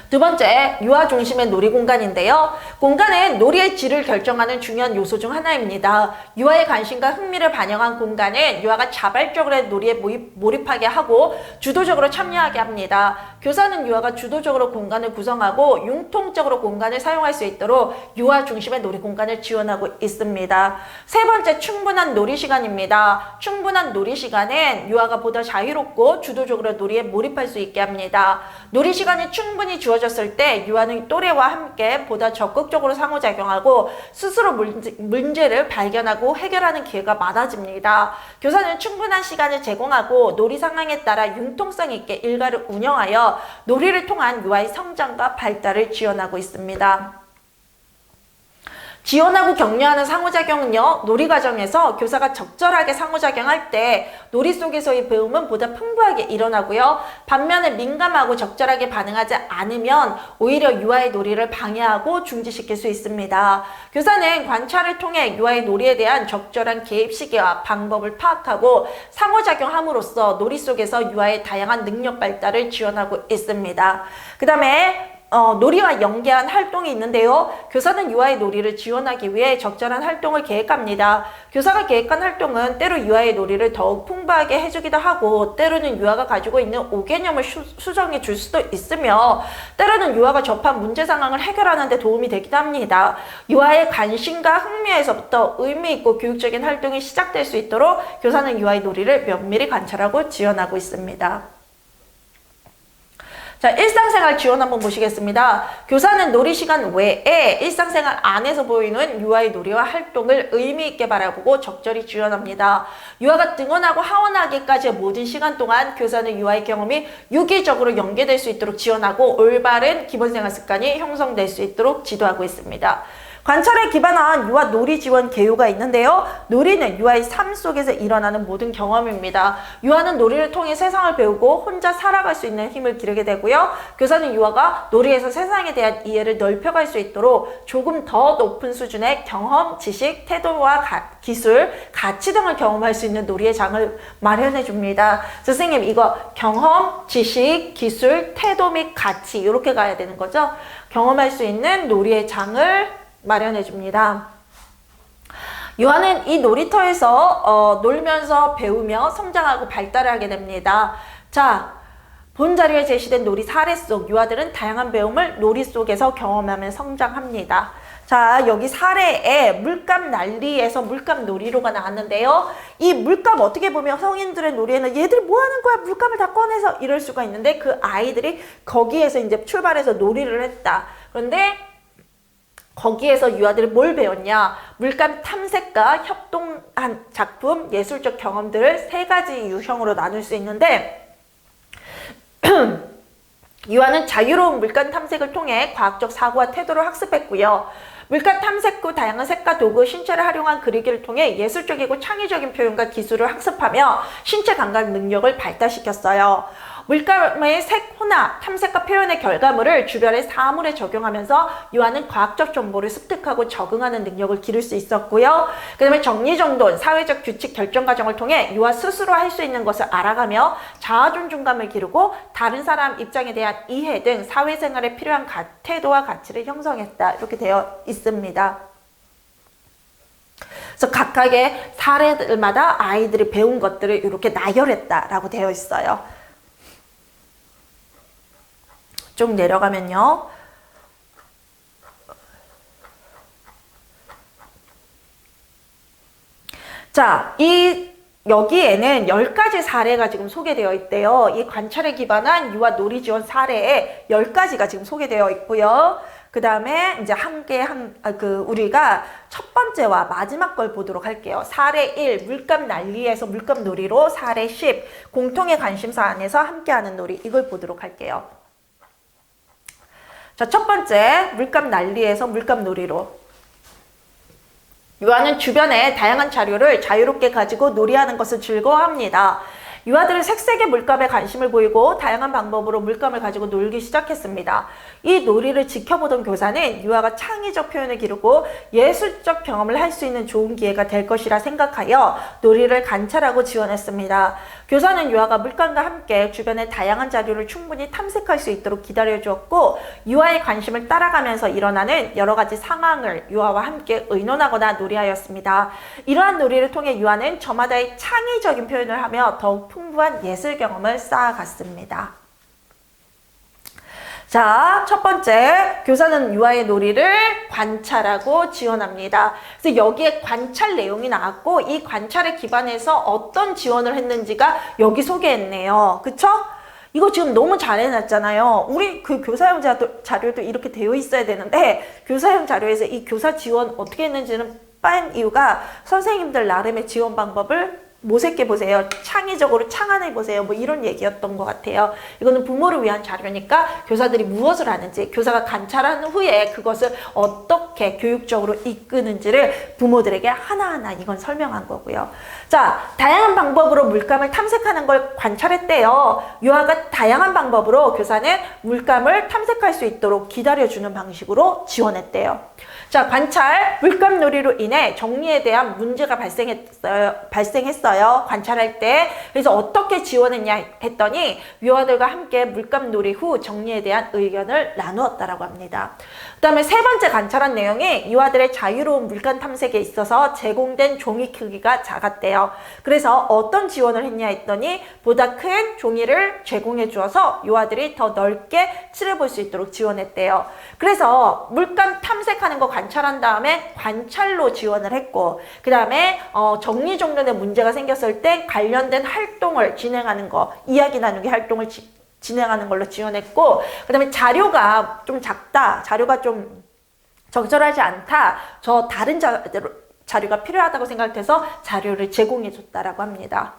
두 번째, 유아 중심의 놀이 공간인데요. 공간은 놀이의 질을 결정하는 중요한 요소 중 하나입니다. 유아의 관심과 흥미를 반영한 공간은 유아가 자발적으로 놀이에 몰입하게 하고 주도적으로 참여하게 합니다. 교사는 유아가 주도적으로 공간을 구성하고 융통적으로 공간을 사용할 수 있도록 유아 중심의 놀이 공간을 지원하고 있습니다. 세 번째, 충분한 놀이 시간입니다. 충분한 놀이 시간은 유아가 보다 자유롭고 주도적으로 놀이에 몰입할 수 있게 합니다. 놀이 시간이 충분히 주어졌을 때 유아는 또래와 함께 보다 적극적으로 상호작용하고 스스로 문제를 발견하고 해결하는 기회가 많아집니다. 교사는 충분한 시간을 제공하고 놀이 상황에 따라 융통성 있게 일과를 운영하여 놀이를 통한 유아의 성장과 발달을 지원하고 있습니다. 지원하고 격려하는 상호작용은요, 놀이 과정에서 교사가 적절하게 상호작용할 때 놀이 속에서의 배움은 보다 풍부하게 일어나고요. 반면에 민감하고 적절하게 반응하지 않으면 오히려 유아의 놀이를 방해하고 중지시킬 수 있습니다. 교사는 관찰을 통해 유아의 놀이에 대한 적절한 개입 시기와 방법을 파악하고 상호작용함으로써 놀이 속에서 유아의 다양한 능력 발달을 지원하고 있습니다. 그 다음에 놀이와 연계한 활동이 있는데요. 교사는 유아의 놀이를 지원하기 위해 적절한 활동을 계획합니다. 교사가 계획한 활동은 때로 유아의 놀이를 더욱 풍부하게 해주기도 하고 때로는 유아가 가지고 있는 오개념을 수정해 줄 수도 있으며 때로는 유아가 접한 문제 상황을 해결하는 데 도움이 되기도 합니다. 유아의 관심과 흥미에서부터 의미 있고 교육적인 활동이 시작될 수 있도록 교사는 유아의 놀이를 면밀히 관찰하고 지원하고 있습니다. 자, 일상생활 지원 한번 보시겠습니다. 교사는 놀이시간 외에 일상생활 안에서 보이는 유아의 놀이와 활동을 의미 있게 바라보고 적절히 지원합니다. 유아가 등원하고 하원하기까지의 모든 시간 동안 교사는 유아의 경험이 유기적으로 연계될 수 있도록 지원하고 올바른 기본생활 습관이 형성될 수 있도록 지도하고 있습니다. 관찰에 기반한 유아 놀이 지원 개요가 있는데요. 놀이는 유아의 삶 속에서 일어나는 모든 경험입니다. 유아는 놀이를 통해 세상을 배우고 혼자 살아갈 수 있는 힘을 기르게 되고요. 교사는 유아가 놀이에서 세상에 대한 이해를 넓혀갈 수 있도록 조금 더 높은 수준의 경험, 지식, 태도와 기술, 가치 등을 경험할 수 있는 놀이의 장을 마련해 줍니다. 선생님, 이거 경험, 지식, 기술, 태도 및 가치 이렇게 가야 되는 거죠. 경험할 수 있는 놀이의 장을 마련해 줍니다. 유아는 이 놀이터에서 놀면서 배우며 성장하고 발달하게 됩니다. 자, 본 자료에 제시된 놀이 사례 속 유아들은 다양한 배움을 놀이 속에서 경험하며 성장합니다. 자, 여기 사례에 물감 난리에서 물감 놀이로가 나왔는데요. 이 물감 어떻게 보면 성인들의 놀이에는 얘들 뭐 하는 거야? 물감을 다 꺼내서 이럴 수가 있는데 그 아이들이 거기에서 이제 출발해서 놀이를 했다. 그런데 거기에서 유아들이 뭘 배웠냐? 물감 탐색과 협동한 작품, 예술적 경험들을 세 가지 유형으로 나눌 수 있는데 유아는 자유로운 물감 탐색을 통해 과학적 사고와 태도를 학습했고요. 물감 탐색 후 다양한 색과 도구, 신체를 활용한 그리기를 통해 예술적이고 창의적인 표현과 기술을 학습하며 신체 감각 능력을 발달시켰어요. 물감의 색, 혼합, 탐색과 표현의 결과물을 주변의 사물에 적용하면서 유아는 과학적 정보를 습득하고 적응하는 능력을 기를 수 있었고요. 그 다음에 정리정돈, 사회적 규칙 결정 과정을 통해 유아 스스로 할 수 있는 것을 알아가며 자아존중감을 기르고 다른 사람 입장에 대한 이해 등 사회생활에 필요한 태도와 가치를 형성했다. 이렇게 되어 있습니다. 그래서 각각의 사례들마다 아이들이 배운 것들을 이렇게 나열했다라고 되어 있어요. 쭉 내려가면요. 자, 여기에는 10가지 사례가 지금 소개되어 있대요. 이 관찰에 기반한 유아 놀이 지원 사례에 10가지가 지금 소개되어 있고요. 그 다음에 이제 우리가 첫 번째와 마지막 걸 보도록 할게요. 사례 1, 물감 난리에서 물감 놀이로, 사례 10, 공통의 관심사 안에서 함께하는 놀이, 이걸 보도록 할게요. 자, 첫 번째, 물감 난리에서 물감 놀이로. 유아는 주변의 다양한 자료를 자유롭게 가지고 놀이하는 것을 즐거워합니다. 유아들은 색색의 물감에 관심을 보이고 다양한 방법으로 물감을 가지고 놀기 시작했습니다. 이 놀이를 지켜보던 교사는 유아가 창의적 표현을 기르고 예술적 경험을 할 수 있는 좋은 기회가 될 것이라 생각하여 놀이를 관찰하고 지원했습니다. 교사는 유아가 물감과 함께 주변의 다양한 자료를 충분히 탐색할 수 있도록 기다려주었고 유아의 관심을 따라가면서 일어나는 여러 가지 상황을 유아와 함께 의논하거나 놀이하였습니다. 이러한 놀이를 통해 유아는 저마다의 창의적인 표현을 하며 더욱 풍부한 예술 경험을 쌓아갔습니다. 자, 첫 번째, 교사는 유아의 놀이를 관찰하고 지원합니다. 그래서 여기에 관찰 내용이 나왔고 이 관찰에 기반해서 어떤 지원을 했는지가 여기 소개했네요. 그쵸? 이거 지금 너무 잘 해놨잖아요. 우리 그 교사용 자료도 이렇게 되어 있어야 되는데 교사용 자료에서 이 교사 지원 어떻게 했는지는 빠인 이유가 선생님들 나름의 지원 방법을 모색해 보세요. 창의적으로 창안해 보세요. 뭐 이런 얘기였던 것 같아요. 이거는 부모를 위한 자료니까 교사들이 무엇을 하는지, 교사가 관찰한 후에 그것을 어떻게 교육적으로 이끄는지를 부모들에게 하나하나 이건 설명한 거고요. 자, 다양한 방법으로 물감을 탐색하는 걸 관찰했대요. 유아가 다양한 방법으로 교사는 물감을 탐색할 수 있도록 기다려주는 방식으로 지원했대요. 자, 관찰, 물감 놀이로 인해 정리에 대한 문제가 발생했어요. 관찰할 때. 그래서 어떻게 지원했냐 했더니 유아들과 함께 물감 놀이 후 정리에 대한 의견을 나누었다라고 합니다. 그 다음에 세 번째 관찰한 내용이 유아들의 자유로운 물감 탐색에 있어서 제공된 종이 크기가 작았대요. 그래서 어떤 지원을 했냐 했더니 보다 큰 종이를 제공해 주어서 유아들이 더 넓게 칠해볼 수 있도록 지원했대요. 그래서 물감 탐색하는 거 관찰한 다음에 관찰로 지원을 했고 그 다음에 정리정돈에 문제가 생겼을 때 관련된 활동을 진행하는 거, 이야기 나누기 활동을 진행하는 걸로 지원했고 그 다음에 자료가 좀 작다, 자료가 좀 적절하지 않다, 저 다른 자료가 필요하다고 생각해서 자료를 제공해 줬다라고 합니다.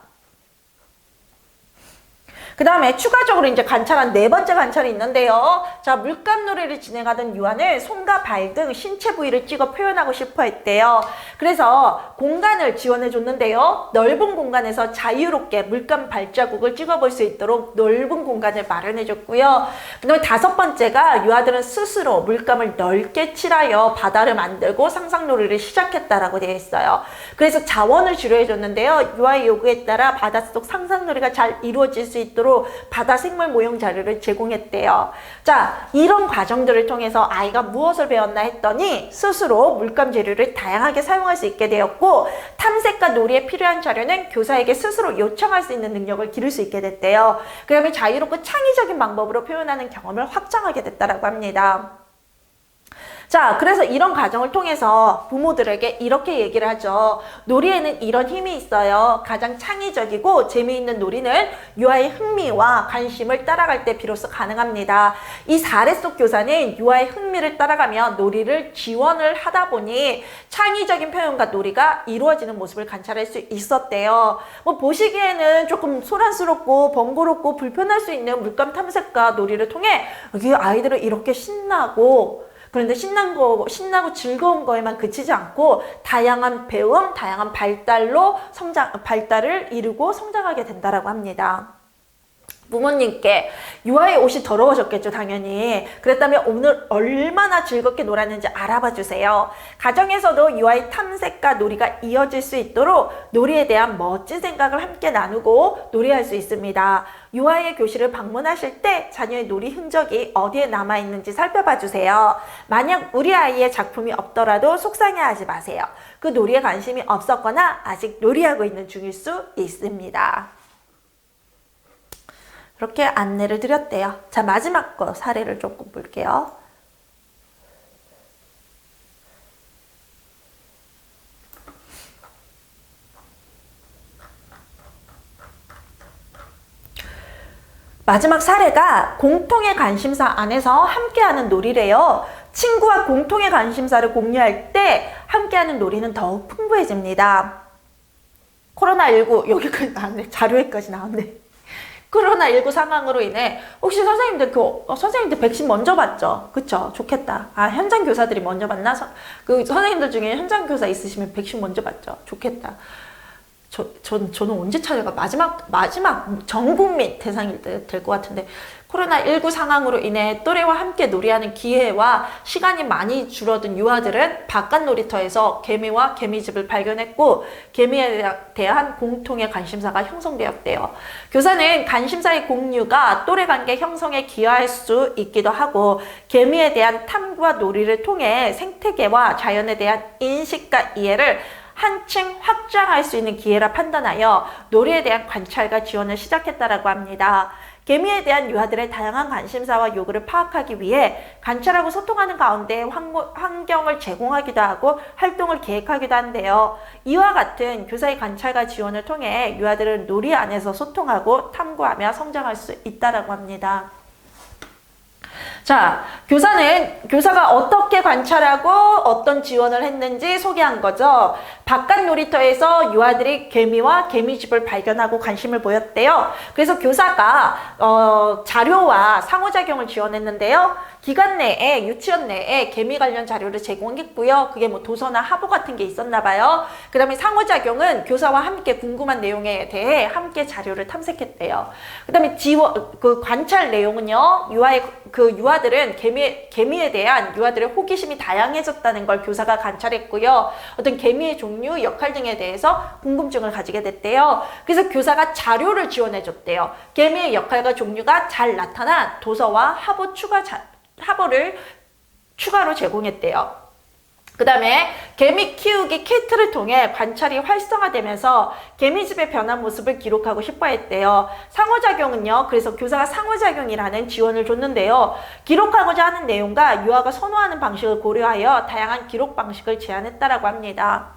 그 다음에 추가적으로 이제 관찰한 네 번째 관찰이 있는데요. 자, 물감놀이를 진행하던 유아는 손과 발 등 신체 부위를 찍어 표현하고 싶어 했대요. 그래서 공간을 지원해 줬는데요. 넓은 공간에서 자유롭게 물감 발자국을 찍어볼 수 있도록 넓은 공간을 마련해 줬고요. 그 다음에 다섯 번째가 유아들은 스스로 물감을 넓게 칠하여 바다를 만들고 상상놀이를 시작했다라고 되어 있어요. 그래서 자원을 지료해 줬는데요. 유아의 요구에 따라 바닷속 상상놀이가 잘 이루어질 수 있도록 바다 생물 모형 자료를 제공했대요. 자, 이런 과정들을 통해서 아이가 무엇을 배웠나 했더니 스스로 물감 재료를 다양하게 사용할 수 있게 되었고, 탐색과 놀이에 필요한 자료는 교사에게 스스로 요청할 수 있는 능력을 기를 수 있게 됐대요. 그러면 자유롭고 창의적인 방법으로 표현하는 경험을 확장하게 됐다라고 합니다. 자, 그래서 이런 과정을 통해서 부모들에게 이렇게 얘기를 하죠. 놀이에는 이런 힘이 있어요. 가장 창의적이고 재미있는 놀이는 유아의 흥미와 관심을 따라갈 때 비로소 가능합니다. 이 사례 속 교사는 유아의 흥미를 따라가며 놀이를 지원을 하다 보니 창의적인 표현과 놀이가 이루어지는 모습을 관찰할 수 있었대요. 뭐 보시기에는 조금 소란스럽고 번거롭고 불편할 수 있는 물감 탐색과 놀이를 통해 아이들은 이렇게 신나고, 그런데 신나고 즐거운 거에만 그치지 않고 다양한 배움, 다양한 발달을 이루고 성장하게 된다라고 합니다. 부모님께 유아의 옷이 더러워졌겠죠, 당연히. 그랬다면 오늘 얼마나 즐겁게 놀았는지 알아봐 주세요. 가정에서도 유아의 탐색과 놀이가 이어질 수 있도록 놀이에 대한 멋진 생각을 함께 나누고 놀이할 수 있습니다. 유아의 교실을 방문하실 때 자녀의 놀이 흔적이 어디에 남아있는지 살펴봐 주세요. 만약 우리 아이의 작품이 없더라도 속상해하지 마세요. 그 놀이에 관심이 없었거나 아직 놀이하고 있는 중일 수 있습니다. 그렇게 안내를 드렸대요. 자, 마지막 거 사례를 조금 볼게요. 마지막 사례가 공통의 관심사 안에서 함께하는 놀이래요. 친구와 공통의 관심사를 공유할 때 함께하는 놀이는 더욱 풍부해집니다. 코로나19 여기까지 나왔네. 자료에까지 나왔네. 코로나19 상황으로 인해 혹시 선생님들 백신 먼저 봤죠? 그쵸? 좋겠다. 아, 현장 교사들이 먼저 봤나? 선생님들 중에 현장 교사 있으시면 백신 먼저 봤죠? 좋겠다. 저는 언제 찾아가? 마지막 전 국민 대상일 때 될 것 같은데, 코로나19 상황으로 인해 또래와 함께 놀이하는 기회와 시간이 많이 줄어든 유아들은 바깥 놀이터에서 개미와 개미집을 발견했고, 개미에 대한 공통의 관심사가 형성되었대요. 교사는 관심사의 공유가 또래 관계 형성에 기여할 수 있기도 하고, 개미에 대한 탐구와 놀이를 통해 생태계와 자연에 대한 인식과 이해를 한층 확장할 수 있는 기회라 판단하여 놀이에 대한 관찰과 지원을 시작했다라고 합니다. 개미에 대한 유아들의 다양한 관심사와 요구를 파악하기 위해 관찰하고 소통하는 가운데 환경을 제공하기도 하고 활동을 계획하기도 한데요. 이와 같은 교사의 관찰과 지원을 통해 유아들은 놀이 안에서 소통하고 탐구하며 성장할 수 있다라고 합니다. 자, 교사가 어떻게 관찰하고 어떤 지원을 했는지 소개한 거죠. 바깥 놀이터에서 유아들이 개미와 개미집을 발견하고 관심을 보였대요. 그래서 교사가 자료와 상호작용을 지원했는데요. 기간 내에 유치원 내에 개미 관련 자료를 제공했고요. 그게 뭐 도서나 하보 같은 게 있었나 봐요. 그 다음에 상호작용은 교사와 함께 궁금한 내용에 대해 함께 자료를 탐색했대요. 그 다음에 관찰 내용은요. 유아들은 개미에 대한 유아들의 호기심이 다양해졌다는 걸 교사가 관찰했고요. 어떤 개미의 종류, 역할 등에 대해서 궁금증을 가지게 됐대요. 그래서 교사가 자료를 지원해줬대요. 개미의 역할과 종류가 잘 나타난 도서와 하보를 추가로 제공했대요. 그 다음에 개미 키우기 키트를 통해 관찰이 활성화되면서 개미집의 변한 모습을 기록하고 싶어 했대요. 상호작용은요. 그래서 교사가 상호작용이라는 지원을 줬는데요. 기록하고자 하는 내용과 유아가 선호하는 방식을 고려하여 다양한 기록 방식을 제안했다라고 합니다.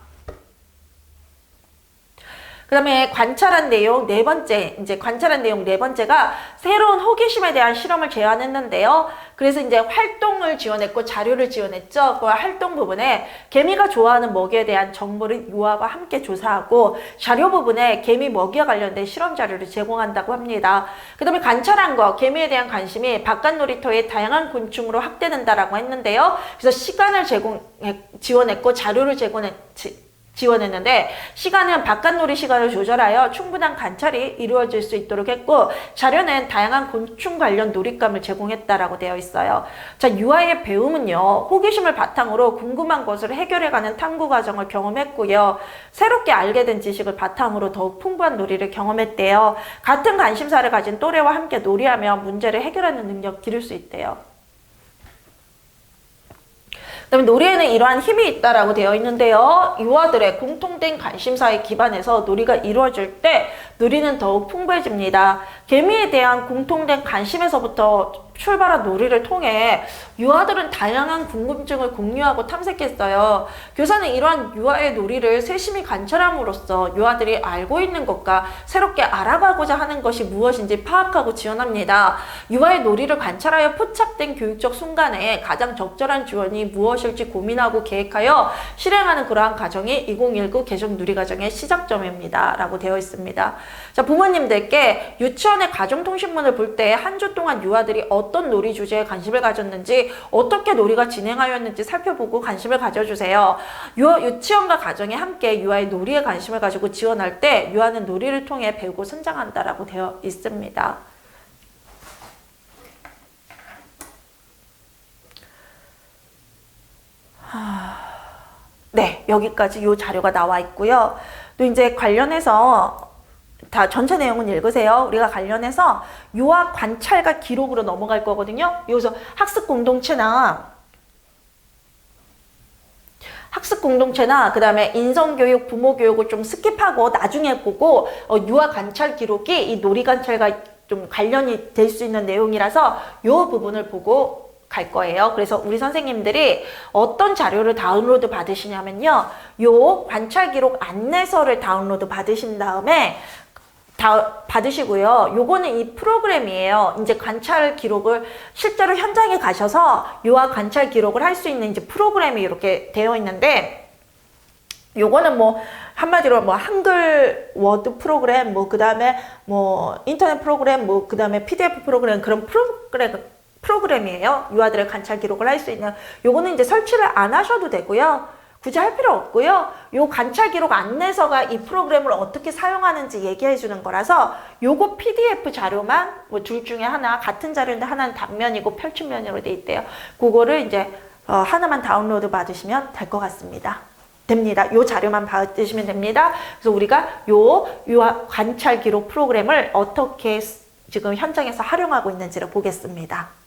그다음에 관찰한 내용 네 번째, 이제 관찰한 내용 네 번째가 새로운 호기심에 대한 실험을 제안했는데요. 그래서 이제 활동을 지원했고 자료를 지원했죠. 그 활동 부분에 개미가 좋아하는 먹이에 대한 정보를 유아와 함께 조사하고 자료 부분에 개미 먹이와 관련된 실험 자료를 제공한다고 합니다. 그다음에 관찰한 거, 개미에 대한 관심이 바깥 놀이터의 다양한 곤충으로 확대된다라고 했는데요. 그래서 시간을 지원했고 자료를 지원했는데 시간은 바깥놀이 시간을 조절하여 충분한 관찰이 이루어질 수 있도록 했고 자료는 다양한 곤충 관련 놀잇감을 제공했다라고 되어 있어요. 자, 유아의 배움은요. 호기심을 바탕으로 궁금한 것을 해결해가는 탐구 과정을 경험했고요. 새롭게 알게 된 지식을 바탕으로 더욱 풍부한 놀이를 경험했대요. 같은 관심사를 가진 또래와 함께 놀이하며 문제를 해결하는 능력 기를 수 있대요. 그다음에 놀이에는 이러한 힘이 있다라고 되어 있는데요. 유아들의 공통된 관심사에 기반해서 놀이가 이루어질 때 놀이는 더욱 풍부해집니다. 개미에 대한 공통된 관심에서부터 출발한 놀이를 통해 유아들은 다양한 궁금증을 공유하고 탐색했어요. 교사는 이러한 유아의 놀이를 세심히 관찰함으로써 유아들이 알고 있는 것과 새롭게 알아가고자 하는 것이 무엇인지 파악하고 지원합니다. 유아의 놀이를 관찰하여 포착된 교육적 순간에 가장 적절한 지원이 무엇일지 고민하고 계획하여 실행하는 그러한 과정이 2019 개정 누리과정의 시작점입니다. 라고 되어 있습니다. 자, 부모님들께 유치원의 가정통신문을 볼 때 한 주 동안 유아들이 어떤 놀이 주제에 관심을 가졌는지 어떻게 놀이가 진행하였는지 살펴보고 관심을 가져주세요. 유치원과 가정이 함께 유아의 놀이에 관심을 가지고 지원할 때 유아는 놀이를 통해 배우고 성장한다라고 되어 있습니다. 네, 여기까지 이 자료가 나와 있고요. 또 이제 관련해서 다 전체 내용은 읽으세요. 우리가 관련해서 유아 관찰과 기록으로 넘어갈 거거든요. 여기서 학습 공동체나 그 다음에 인성교육, 부모교육을 좀 스킵하고 나중에 보고 유아 관찰 기록이 이 놀이 관찰과 좀 관련이 될 수 있는 내용이라서 이 부분을 보고 갈 거예요. 그래서 우리 선생님들이 어떤 자료를 다운로드 받으시냐면요. 요 관찰 기록 안내서를 다운로드 받으신 다음에 받으시고요. 요거는 이 프로그램이에요. 이제 관찰 기록을 실제로 현장에 가셔서 유아 관찰 기록을 할 수 있는 이제 프로그램이 이렇게 되어 있는데 요거는 뭐 한마디로 뭐 한글 워드 프로그램 뭐 그다음에 뭐 인터넷 프로그램 뭐 그다음에 PDF 프로그램 그런 프로그램이에요. 유아들의 관찰 기록을 할 수 있는 요거는 이제 설치를 안 하셔도 되고요. 굳이 할 필요 없고요. 요 관찰 기록 안내서가 이 프로그램을 어떻게 사용하는지 얘기해 주는 거라서 요거 PDF 자료만 뭐 둘 중에 하나 같은 자료인데 하나는 단면이고 펼침면으로 돼 있대요. 그거를 이제 하나만 다운로드 받으시면 될 것 같습니다. 됩니다. 요 자료만 받으시면 됩니다. 그래서 우리가 요 관찰 기록 프로그램을 어떻게 지금 현장에서 활용하고 있는지를 보겠습니다.